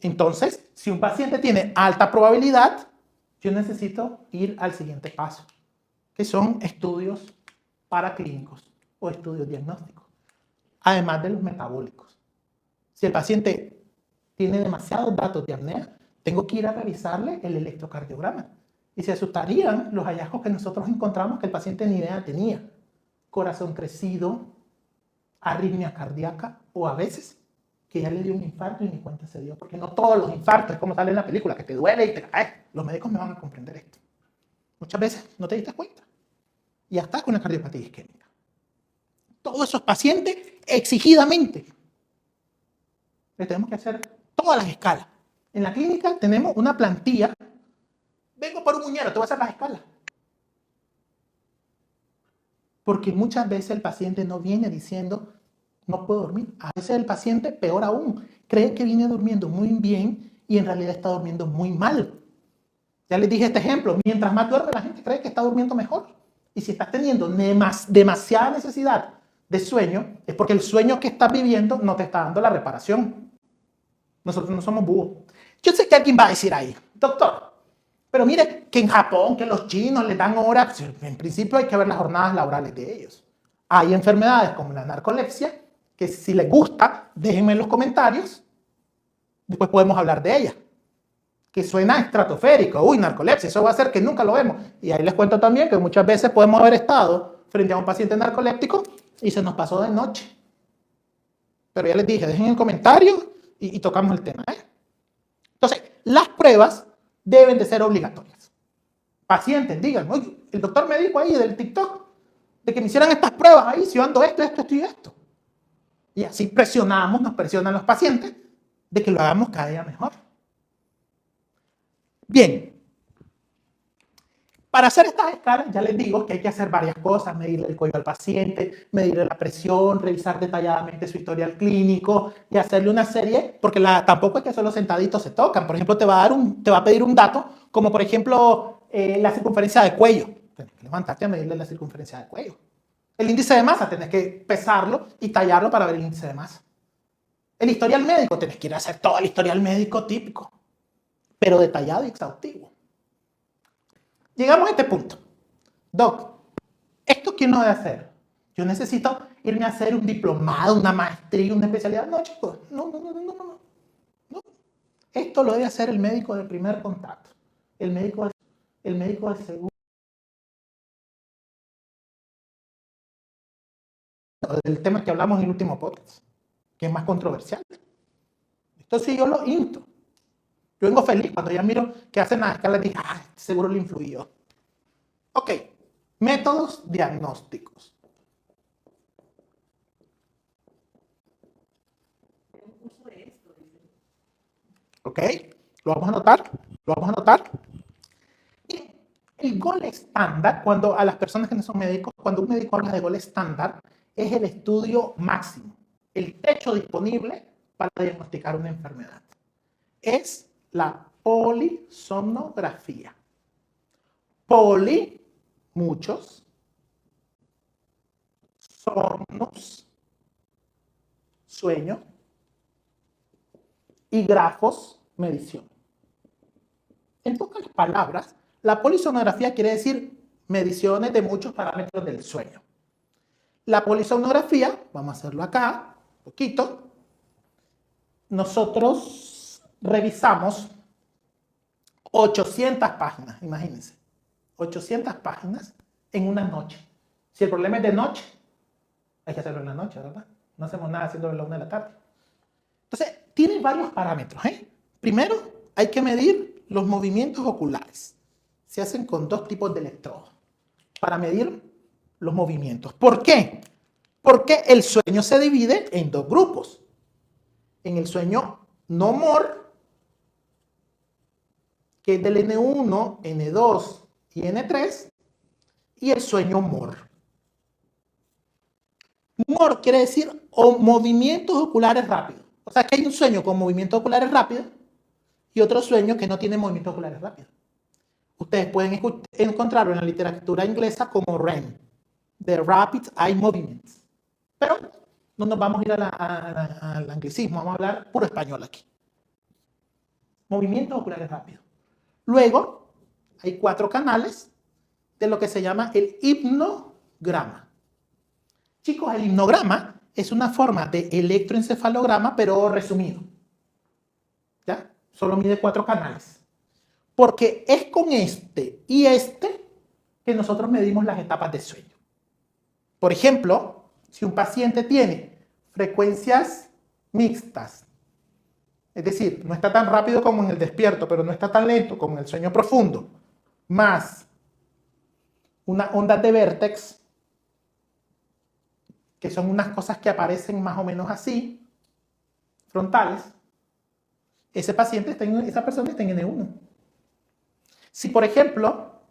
Entonces, si un paciente tiene alta probabilidad, yo necesito ir al siguiente paso, que son estudios paraclínicos o estudios diagnósticos, además de los metabólicos. Si el paciente tiene demasiados datos de apnea, tengo que ir a revisarle el electrocardiograma. Y se asustarían los hallazgos que nosotros encontramos que el paciente ni idea tenía. Corazón crecido, arritmia cardíaca o a veces que ya le dio un infarto y ni cuenta se dio. Porque no todos los infartos es como sale en la película, que te duele y te caes. Los médicos me van a comprender esto. Muchas veces no te diste cuenta. Y ya estás con una cardiopatía isquémica. Todos esos pacientes exigidamente le tenemos que hacer todas las escalas. En la clínica tenemos una plantilla vengo por un muñero, te voy a hacer las escalas. Porque muchas veces el paciente no viene diciendo, no puedo dormir. A veces el paciente, peor aún, cree que viene durmiendo muy bien y en realidad está durmiendo muy mal. Ya les dije este ejemplo, mientras más duerme la gente cree que está durmiendo mejor. Y si estás teniendo demasiada necesidad de sueño, es porque el sueño que estás viviendo no te está dando la reparación. Nosotros no somos búhos. Yo sé que alguien va a decir ahí, doctor, pero mire que en Japón, que los chinos les dan horas, en principio hay que ver las jornadas laborales de ellos. Hay enfermedades como la narcolepsia, que si les gusta, déjenme en los comentarios, después podemos hablar de ella. Que suena estratosférico, uy, narcolepsia, eso va a hacer que nunca lo vemos. Y ahí les cuento también que muchas veces podemos haber estado frente a un paciente narcoléptico y se nos pasó de noche. Pero ya les dije, dejen en el comentario y tocamos el tema. Entonces, las pruebas deben de ser obligatorias. Pacientes, digan, oye, el doctor me dijo ahí del TikTok de que me hicieran estas pruebas ahí, si yo ando esto y esto. Y así presionamos, nos presionan los pacientes de que lo hagamos cada día mejor. Bien, para hacer estas escalas, ya les digo que hay que hacer varias cosas, medirle el cuello al paciente, medirle la presión, revisar detalladamente su historial clínico y hacerle una serie, porque tampoco es que solo sentaditos se tocan. Por ejemplo, te va a pedir un dato, como por ejemplo la circunferencia de cuello. Tienes que levantarte a medirle la circunferencia de cuello. El índice de masa, tienes que pesarlo y tallarlo para ver el índice de masa. El historial médico, tienes que ir a hacer todo el historial médico típico, pero detallado y exhaustivo. Llegamos a este punto. Doc, ¿esto quién lo debe hacer? Yo necesito irme a hacer un diplomado, una maestría, una especialidad. No, chicos, no. Esto lo debe hacer el médico de primer contacto, el médico del segundo, del tema que hablamos en el último podcast, que es más controversial. Esto sí yo lo insto. Yo vengo feliz cuando ya miro que hacen la escala y digo, seguro le influyó. Ok, métodos diagnósticos. ¿Ok? ¿Lo vamos a anotar? ¿Lo vamos a anotar? Y el gol estándar, cuando a las personas que no son médicos, cuando un médico habla de gol estándar, es el estudio máximo, el techo disponible para diagnosticar una enfermedad. Es la polisomnografía. Poli, muchos, somnos, sueño, y grafos, medición. En pocas palabras, la polisomnografía quiere decir mediciones de muchos parámetros del sueño. La polisomnografía, vamos a hacerlo acá, un poquito. Nosotros revisamos 800 páginas, imagínense. 800 páginas en una noche. Si el problema es de noche, hay que hacerlo en la noche, ¿verdad? No hacemos nada haciéndolo a la 1 de la tarde. Entonces, tiene varios parámetros. Primero, hay que medir los movimientos oculares. Se hacen con dos tipos de electrodos para medir los movimientos. ¿Por qué? Porque el sueño se divide en dos grupos. En el sueño no MOR, que es del N1, N2 y N3, y el sueño MOR. MOR quiere decir movimientos oculares rápidos. O sea que hay un sueño con movimientos oculares rápidos y otro sueño que no tiene movimientos oculares rápidos. Ustedes pueden encontrarlo en la literatura inglesa como REM, The Rapid Eye Movements. Pero no nos vamos a ir al anglicismo, vamos a hablar puro español aquí. Movimientos oculares rápidos. Luego, hay 4 canales de lo que se llama el hipnograma. Chicos, el hipnograma es una forma de electroencefalograma, pero resumido. ¿Ya? Solo mide 4 canales. Porque es con este y este que nosotros medimos las etapas de sueño. Por ejemplo, si un paciente tiene frecuencias mixtas, es decir, no está tan rápido como en el despierto, pero no está tan lento como en el sueño profundo, más una onda de vértex, que son unas cosas que aparecen más o menos así, frontales, esa persona está en N1. Si, por ejemplo,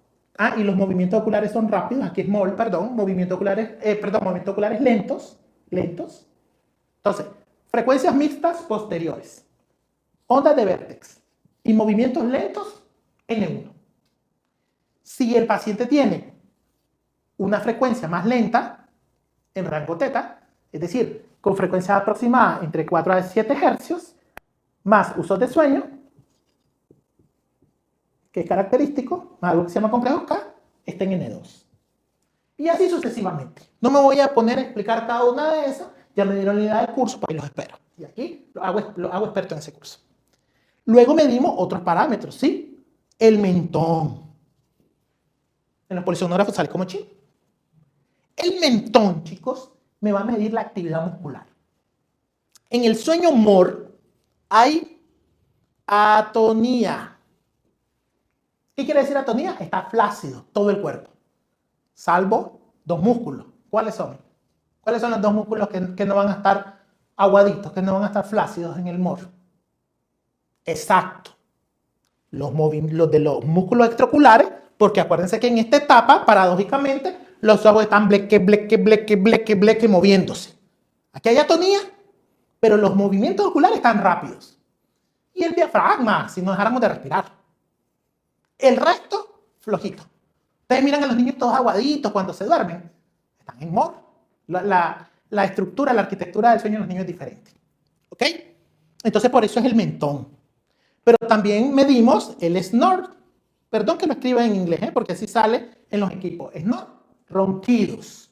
y los movimientos oculares son rápidos, aquí es MOL, perdón, movimientos oculares lentos. Entonces, frecuencias mixtas posteriores, ondas de vértex y movimientos lentos, N1. Si el paciente tiene una frecuencia más lenta, en rango teta, es decir, con frecuencia aproximada entre 4 a 7 hercios, más usos de sueño, que es característico, más algo que se llama complejo K, está en N2. Y así sucesivamente. No me voy a poner a explicar cada una de esas, ya me dieron la idea del curso, pues los espero. Y aquí lo hago experto en ese curso. Luego medimos otros parámetros, ¿sí? El mentón. En los polisonógrafos sale como chin. El mentón, chicos, me va a medir la actividad muscular. En el sueño MOR hay atonía. ¿Qué quiere decir atonía? Está flácido todo el cuerpo, salvo dos músculos. ¿Cuáles son? ¿Cuáles son los dos músculos que no van a estar aguaditos, que no van a estar flácidos en el MOR? Exacto. Los de los músculos extraoculares, porque acuérdense que en esta etapa, paradójicamente, los ojos están bleque moviéndose. Aquí hay atonía, pero los movimientos oculares están rápidos. Y el diafragma, si no dejáramos de respirar. El resto, flojito. Ustedes miran a los niños todos aguaditos cuando se duermen. Están en MOR. La estructura, la arquitectura del sueño de los niños es diferente. ¿Ok? Entonces, por eso es el mentón. Pero también medimos el snort. Perdón que lo escriba en inglés, porque así sale en los equipos. Snort, ronquidos.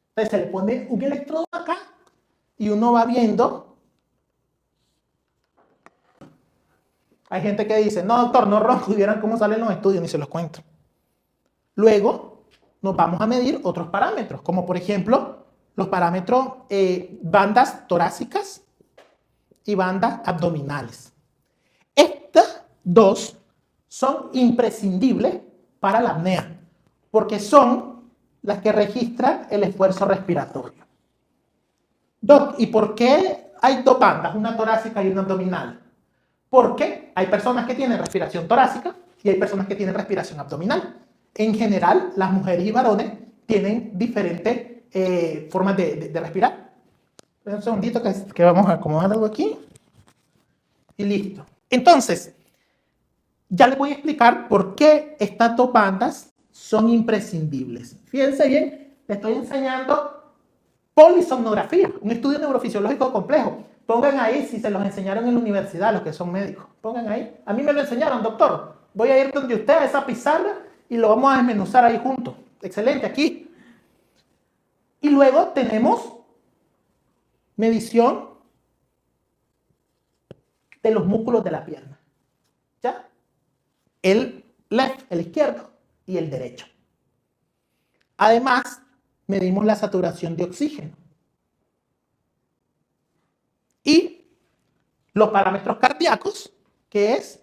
Entonces, se le pone un electrodo acá y uno va viendo. Hay gente que dice, no, doctor, no ronco, y vieran cómo salen los estudios, ni se los cuento. Luego, nos vamos a medir otros parámetros, como por ejemplo, los parámetros bandas torácicas y bandas abdominales. Estas dos son imprescindibles para la apnea, porque son las que registran el esfuerzo respiratorio. Doc, ¿y por qué hay dos bandas, una torácica y una abdominal? Porque hay personas que tienen respiración torácica y hay personas que tienen respiración abdominal. En general, las mujeres y varones tienen diferentes formas de respirar. Un segundito que vamos a acomodar algo aquí. Y listo. Entonces, ya les voy a explicar por qué estas dos bandas son imprescindibles. Fíjense bien, les estoy enseñando polisomnografía, un estudio neurofisiológico complejo. Pongan ahí si se los enseñaron en la universidad, los que son médicos. Pongan ahí. A mí me lo enseñaron, doctor. Voy a ir donde usted a esa pizarra y lo vamos a desmenuzar ahí juntos. Excelente, aquí. Y luego tenemos medición de los músculos de la pierna. ¿Ya? El izquierdo y el derecho. Además, medimos la saturación de oxígeno. Y los parámetros cardíacos, que es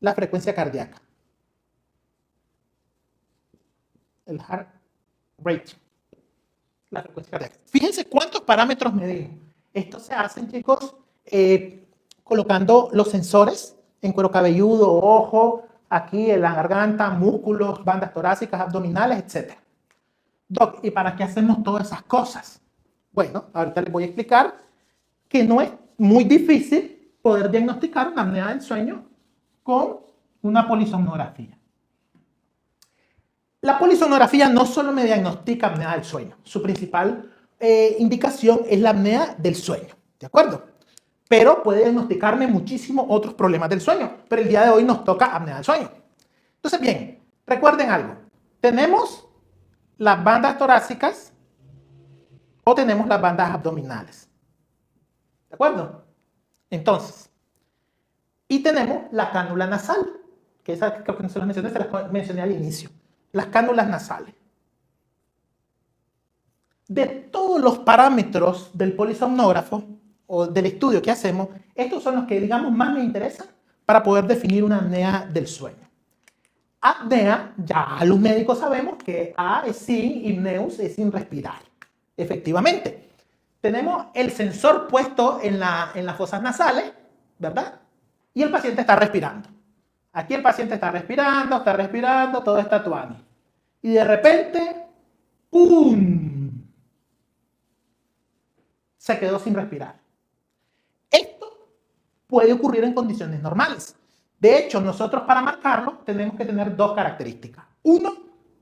la frecuencia cardíaca. El heart rate. La frecuencia cardíaca. Fíjense cuántos parámetros medimos. Esto se hacen, chicos, colocando los sensores en cuero cabelludo, ojo, aquí en la garganta, músculos, bandas torácicas, abdominales, etc. Doc, ¿y para qué hacemos todas esas cosas? Bueno, ahorita les voy a explicar que no es muy difícil poder diagnosticar una apnea del sueño con una polisomnografía. La polisomnografía no solo me diagnostica apnea del sueño, su principal indicación es la apnea del sueño, ¿de acuerdo? Pero puede diagnosticarme muchísimos otros problemas del sueño, pero el día de hoy nos toca apnea del sueño. Entonces, bien, recuerden algo, tenemos las bandas torácicas o tenemos las bandas abdominales. ¿De acuerdo? Entonces, y tenemos la cánula nasal, que esa creo que no se las mencioné, se las mencioné al inicio. Las cánulas nasales. De todos los parámetros del polisomnógrafo o del estudio que hacemos, estos son los que, digamos, más me interesan para poder definir una apnea del sueño. Apnea, ya los médicos sabemos que A es sin, hipneus es sin respirar. Efectivamente. Tenemos el sensor puesto en las fosas nasales, ¿verdad? Y el paciente está respirando. Aquí el paciente está respirando, todo está tuani. Y de repente, ¡pum! Se quedó sin respirar. Esto puede ocurrir en condiciones normales. De hecho, nosotros para marcarlo tenemos que tener dos características. Uno,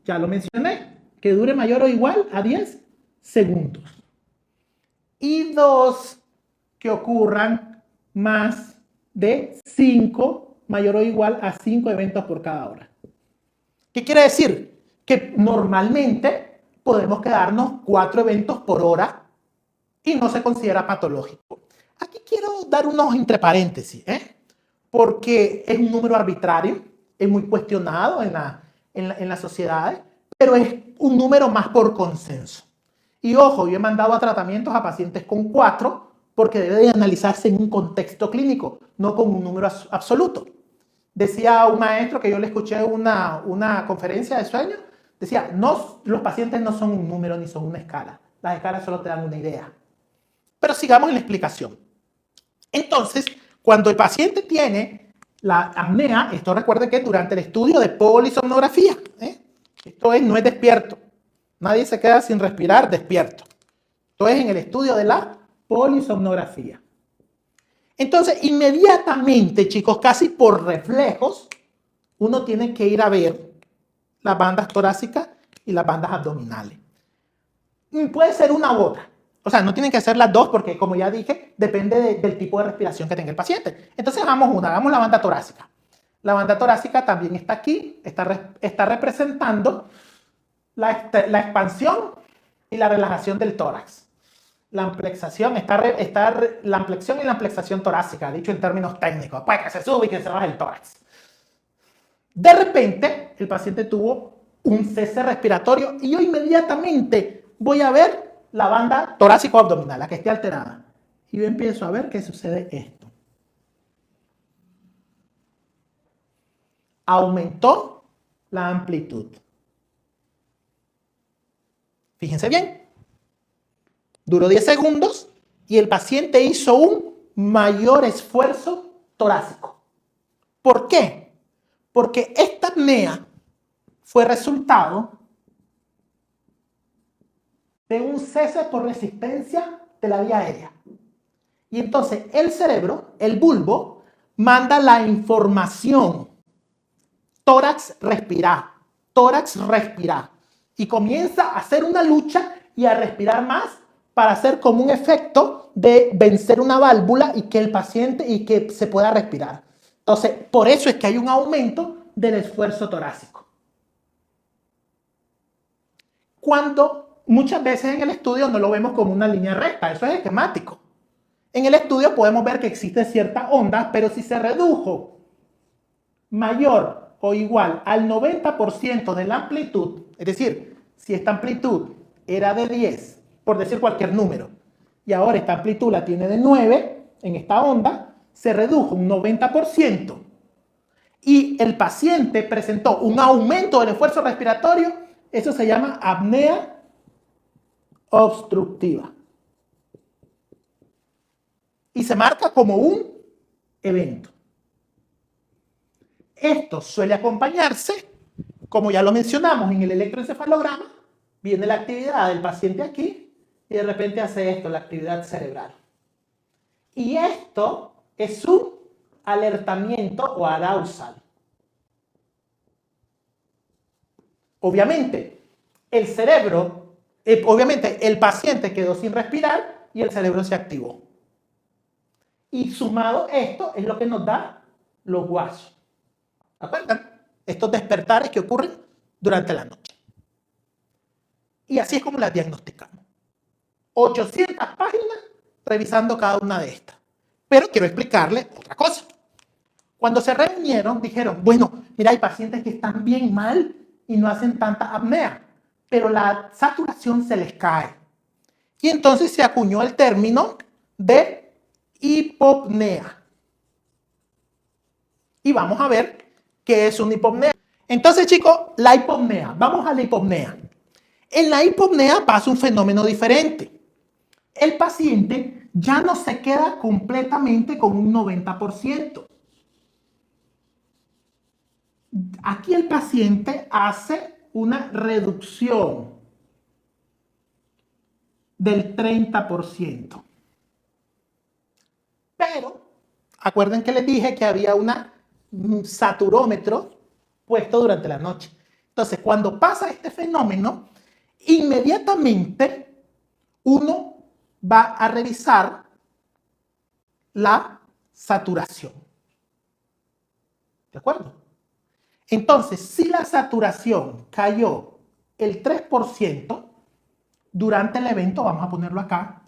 ya lo mencioné, que dure mayor o igual a 10 segundos. Y dos, que ocurran más de 5, mayor o igual a 5 eventos por cada hora. ¿Qué quiere decir? Que normalmente podemos quedarnos 4 eventos por hora y no se considera patológico. Aquí quiero dar unos entre paréntesis, porque es un número arbitrario, es muy cuestionado en las sociedades, pero es un número más por consenso. Y ojo, yo he mandado a tratamientos a pacientes con 4 porque debe de analizarse en un contexto clínico, no con un número absoluto. Decía un maestro que yo le escuché una conferencia de sueño, decía, no, los pacientes no son un número ni son una escala. Las escalas solo te dan una idea. Pero sigamos en la explicación. Entonces, cuando el paciente tiene la apnea, esto recuerde que durante el estudio de polisomnografía, esto no es despierto. Nadie se queda sin respirar despierto. Esto es en el estudio de la polisomnografía. Entonces, inmediatamente, chicos, casi por reflejos, uno tiene que ir a ver las bandas torácicas y las bandas abdominales. Puede ser una u otra. O sea, no tienen que ser las dos porque, como ya dije, depende del tipo de respiración que tenga el paciente. Entonces, hagamos la banda torácica. La banda torácica también está aquí, está representando la expansión y la relajación del tórax. La amplexación, la ampliación y la amplexación torácica, dicho en términos técnicos, pues que se sube y que se baja el tórax. De repente, el paciente tuvo un cese respiratorio y yo inmediatamente voy a ver la banda torácico-abdominal, la que esté alterada. Y yo empiezo a ver que sucede esto. Aumentó la amplitud. Fíjense bien. Duró 10 segundos y el paciente hizo un mayor esfuerzo torácico. ¿Por qué? Porque esta apnea fue resultado de un cese por resistencia de la vía aérea. Y entonces el cerebro, el bulbo, manda la información. Tórax, respira. Tórax, respira. Y comienza a hacer una lucha y a respirar más para hacer como un efecto de vencer una válvula y que el paciente y que se pueda respirar. Entonces, por eso es que hay un aumento del esfuerzo torácico. Cuando muchas veces en el estudio no lo vemos como una línea recta, eso es esquemático. En el estudio podemos ver que existe cierta onda, pero si se redujo mayor o igual al 90% de la amplitud, es decir, si esta amplitud era de 10, por decir cualquier número, y ahora esta amplitud la tiene de 9, en esta onda, se redujo un 90%, y el paciente presentó un aumento del esfuerzo respiratorio, eso se llama apnea obstructiva. Y se marca como un evento. Esto suele acompañarse, como ya lo mencionamos en el electroencefalograma, viene la actividad del paciente aquí y de repente hace esto, la actividad cerebral. Y esto es un alertamiento o arousal. Obviamente, el cerebro, obviamente el paciente quedó sin respirar y el cerebro se activó. Y sumado esto es lo que nos da los guasos. ¿Se acuerdan? Estos despertares que ocurren durante la noche. Y así es como las diagnosticamos. 800 páginas revisando cada una de estas. Pero quiero explicarle otra cosa. Cuando se reunieron, dijeron, bueno, mira, hay pacientes que están bien mal y no hacen tanta apnea, pero la saturación se les cae. Y entonces se acuñó el término de hipopnea. Y vamos a ver qué es una hipopnea. Entonces, chicos, la hipopnea. Vamos a la hipopnea. En la hipopnea pasa un fenómeno diferente. El paciente ya no se queda completamente con un 90%. Aquí el paciente hace una reducción del 30%. Pero, acuerden que les dije que había un saturómetro puesto durante la noche. Entonces, cuando pasa este fenómeno, inmediatamente uno va a revisar la saturación. ¿De acuerdo? Entonces, si la saturación cayó el 3% durante el evento, vamos a ponerlo acá,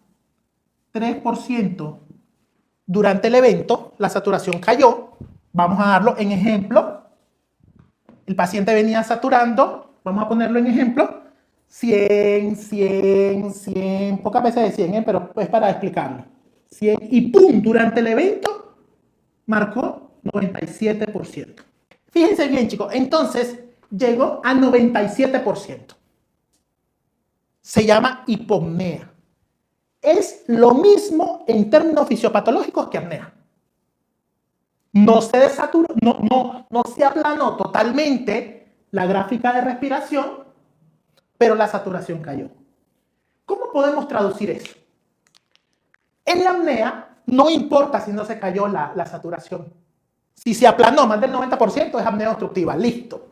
3% durante el evento, la saturación cayó, vamos a darlo en ejemplo, el paciente venía saturando, vamos a ponerlo en ejemplo, 100, 100, 100, pocas veces de 100, pero es para explicarlo, 100, y ¡pum! Durante el evento marcó 97%. Fíjense bien, chicos, entonces llegó a 97%. Se llama hipopnea. Es lo mismo en términos fisiopatológicos que apnea. No se desaturó, no se aplanó totalmente la gráfica de respiración, pero la saturación cayó. ¿Cómo podemos traducir eso? En la apnea no importa si no se cayó la saturación. Si se aplanó más del 90% es apnea obstructiva, listo.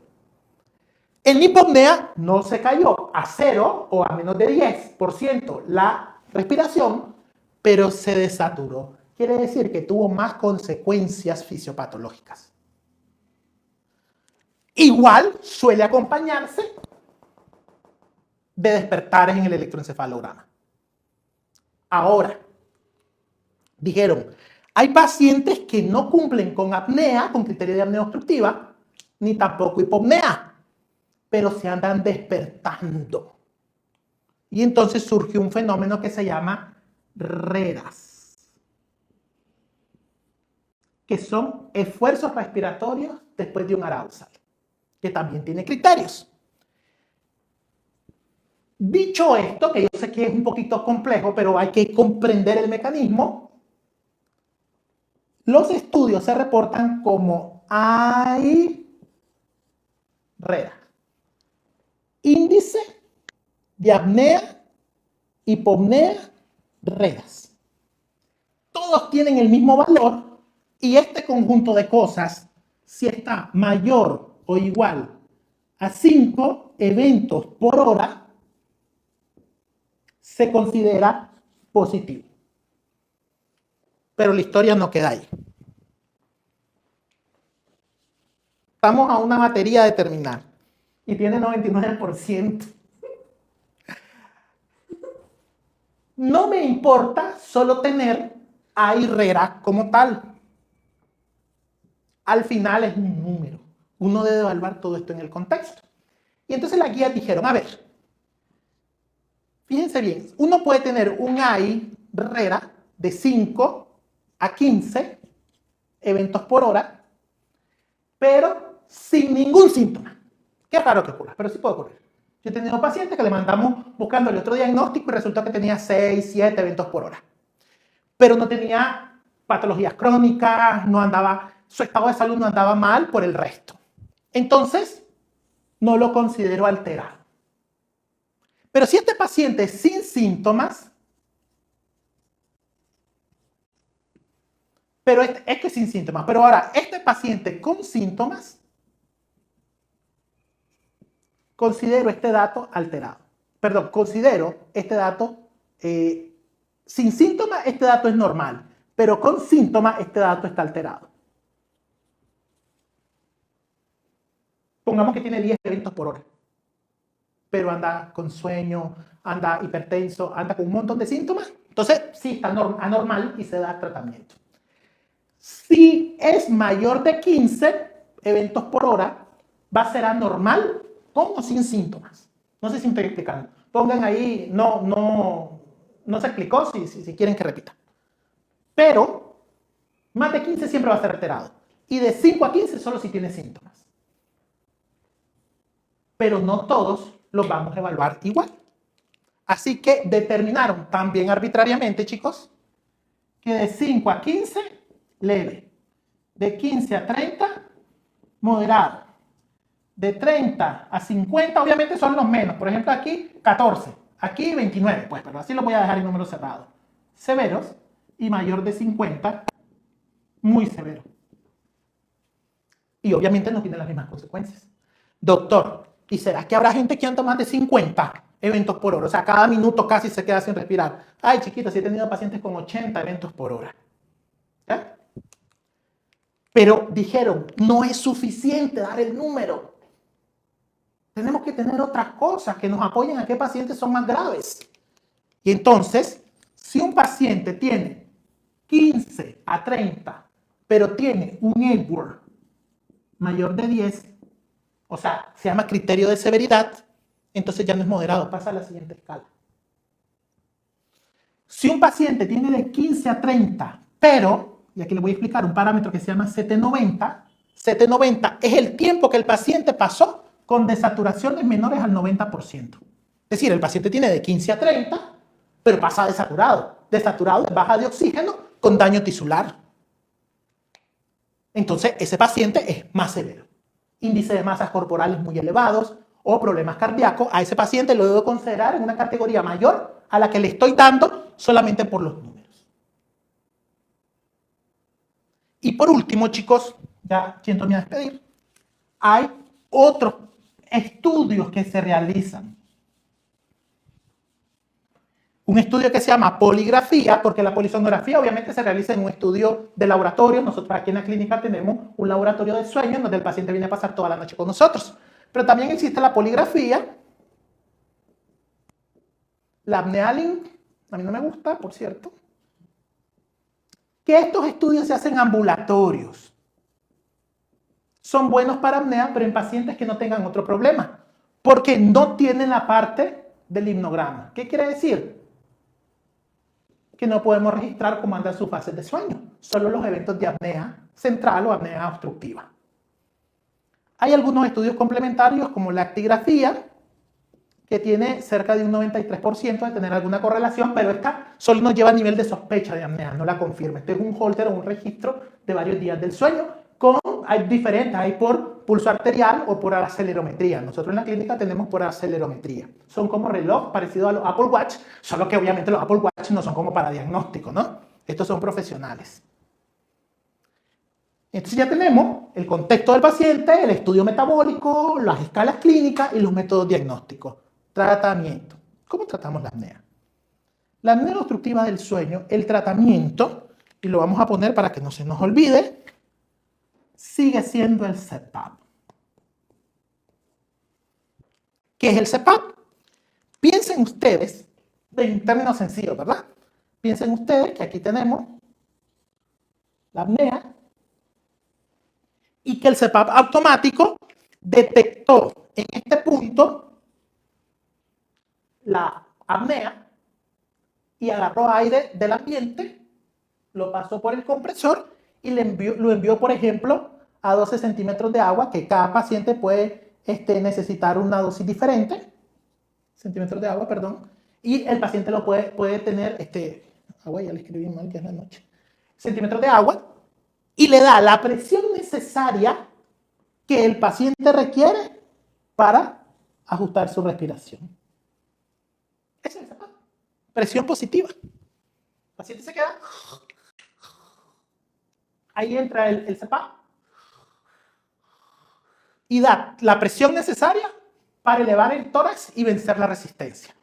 En hipopnea no se cayó a 0 o a menos de 10% la respiración, pero se desaturó. Quiere decir que tuvo más consecuencias fisiopatológicas. Igual suele acompañarse de despertares en el electroencefalograma. Ahora, dijeron, hay pacientes que no cumplen con apnea, con criterio de apnea obstructiva, ni tampoco hipopnea, pero se andan despertando. Y entonces surge un fenómeno que se llama RERAS, que son esfuerzos respiratorios después de un arousal, que también tiene criterios. Dicho esto, que yo sé que es un poquito complejo, pero hay que comprender el mecanismo, los estudios se reportan como RERAS. Índice de apnea, hipopnea, RERAS. Todos tienen el mismo valor y este conjunto de cosas, si está mayor o igual a 5 eventos por hora, se considera positivo. Pero la historia no queda ahí. Estamos a una batería de terminar y tiene 99%. No me importa solo tener a RERAS como tal. Al final es un número. Uno debe evaluar todo esto en el contexto. Y entonces las guías dijeron, a ver, fíjense bien, uno puede tener un RERAS de 5 a 15 eventos por hora, pero sin ningún síntoma. Qué raro que ocurra, pero sí puede ocurrir. Yo he tenido pacientes que le mandamos buscando el otro diagnóstico y resultó que tenía 6, 7 eventos por hora. Pero no tenía patologías crónicas, no andaba, su estado de salud no andaba mal por el resto. Entonces, no lo considero alterado. Pero si este paciente es sin síntomas, pero es que sin síntomas, pero ahora este paciente con síntomas, considero este dato alterado. Perdón, considero este dato sin síntomas, este dato es normal, pero con síntomas este dato está alterado. Pongamos que tiene 10 eventos por hora, pero anda con sueño, anda hipertenso, anda con un montón de síntomas. Entonces, sí está anormal y se da tratamiento. Si es mayor de 15 eventos por hora, va a ser anormal con o sin síntomas. No sé si me estoy explicando. Pongan ahí, no se explicó, si quieren que repita. Pero más de 15 siempre va a ser alterado. Y de 5 a 15 solo si tiene síntomas. Pero no todos los vamos a evaluar igual. Así que determinaron también arbitrariamente, chicos, que de 5 a 15, leve. De 15 a 30, moderado. de 30 a 50 obviamente son los menos. Por ejemplo, aquí 14, aquí 29, pues, pero así lo voy a dejar en números cerrados. Severos y mayor de 50, muy severo. Y obviamente no tiene las mismas consecuencias. Doctor, ¿y será que habrá gente que anda más de 50 eventos por hora? O sea, cada minuto casi se queda sin respirar. Ay, chiquita, sí he tenido pacientes con 80 eventos por hora. ¿Ya? Pero dijeron, no es suficiente dar el número. Tenemos que tener otras cosas que nos apoyen a qué pacientes son más graves. Y entonces, si un paciente tiene 15 a 30, pero tiene un Epworth mayor de 10, o sea, se llama criterio de severidad, entonces ya no es moderado, pasa a la siguiente escala. Si un paciente tiene de 15 a 30, pero, y aquí le voy a explicar un parámetro que se llama CT90, CT90 es el tiempo que el paciente pasó con desaturaciones menores al 90%. Es decir, el paciente tiene de 15 a 30, pero pasa desaturado. Desaturado es baja de oxígeno con daño tisular. Entonces, ese paciente es más severo. Índice de masas corporales muy elevados o problemas cardíacos, a ese paciente lo debo considerar en una categoría mayor a la que le estoy dando solamente por los números. Y por último, chicos, ya siento a despedir, hay otros estudios que se realizan. Un estudio que se llama poligrafía, porque la polisonografía obviamente se realiza en un estudio de laboratorio. Nosotros aquí en la clínica tenemos un laboratorio de sueño donde el paciente viene a pasar toda la noche con nosotros. Pero también existe la poligrafía. La apnea Link, a mí no me gusta, por cierto. Que estos estudios se hacen ambulatorios. Son buenos para apnea, pero en pacientes que no tengan otro problema. Porque no tienen la parte del hipnograma. ¿Qué quiere decir? Que no podemos registrar cómo andan sus fases de sueño, solo los eventos de apnea central o apnea obstructiva. Hay algunos estudios complementarios como la actigrafía, que tiene cerca de un 93% de tener alguna correlación, pero esta solo nos lleva a nivel de sospecha de apnea, no la confirma. Este es un holter o un registro de varios días del sueño, hay diferentes, hay por pulso arterial o por acelerometría. Nosotros en la clínica tenemos por acelerometría. Son como reloj parecido a los Apple Watch, solo que obviamente los Apple Watch no son como para diagnóstico, ¿no? Estos son profesionales. Entonces ya tenemos el contexto del paciente, el estudio metabólico, las escalas clínicas y los métodos diagnósticos. Tratamiento. ¿Cómo tratamos la apnea? La apnea obstructiva del sueño, el tratamiento, y lo vamos a poner para que no se nos olvide, sigue siendo el CPAP. ¿Qué es el CPAP? Piensen ustedes, en términos sencillos, ¿verdad? Piensen ustedes que aquí tenemos la apnea y que el CPAP automático detectó en este punto la apnea y agarró aire del ambiente, lo pasó por el compresor y lo envió, por ejemplo, a 12 centímetros de agua, que cada paciente puede necesitar una dosis diferente, centímetros de agua, perdón, y el paciente lo puede tener, agua, ya le escribí mal, que es la noche, centímetros de agua, y le da la presión necesaria que el paciente requiere para ajustar su respiración. Esa es la presión positiva. El paciente se queda. Ahí entra el CPAP y da la presión necesaria para elevar el tórax y vencer la resistencia.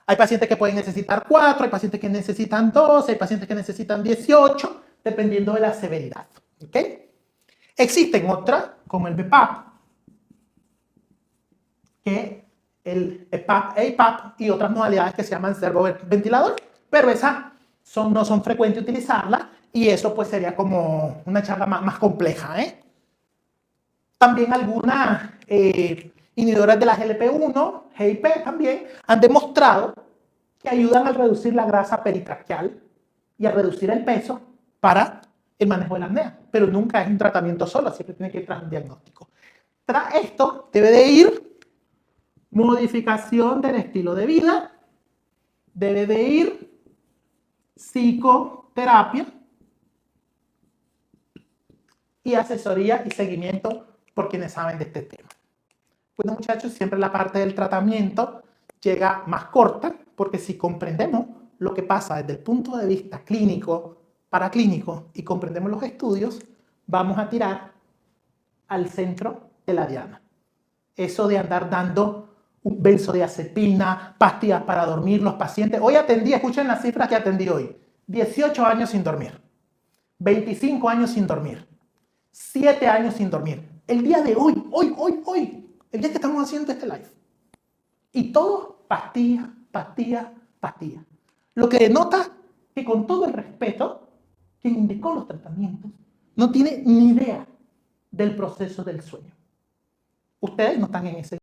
Hay pacientes que pueden necesitar 4, hay pacientes que necesitan 12, hay pacientes que necesitan 18, dependiendo de la severidad. ¿Okay? Existen otras, como el BPAP, que el EPAP, APAP y otras modalidades que se llaman servoventilador, pero esas no son frecuentes utilizarlas y eso pues sería como una charla más compleja. También algunas inhibidoras de la GLP-1, GIP también, han demostrado que ayudan a reducir la grasa peritraqueal y a reducir el peso para el manejo de la apnea, pero nunca es un tratamiento solo, siempre tiene que ir tras un diagnóstico. Tras esto debe de ir modificación del estilo de vida, debe de ir psicoterapia y asesoría y seguimiento por quienes saben de este tema. Bueno, muchachos, siempre la parte del tratamiento llega más corta, porque si comprendemos lo que pasa desde el punto de vista clínico, paraclínico, y comprendemos los estudios, vamos a tirar al centro de la diana. Eso de andar dando un benzodiazepina, pastillas para dormir los pacientes. Hoy atendí, escuchen las cifras que atendí hoy. 18 años sin dormir, 25 años sin dormir, 7 años sin dormir. El día de hoy, el día que estamos haciendo este live. Y todo pastillas, pastillas, pastillas. Lo que denota que con todo el respeto, quien indicó los tratamientos no tiene ni idea del proceso del sueño. Ustedes no están en ese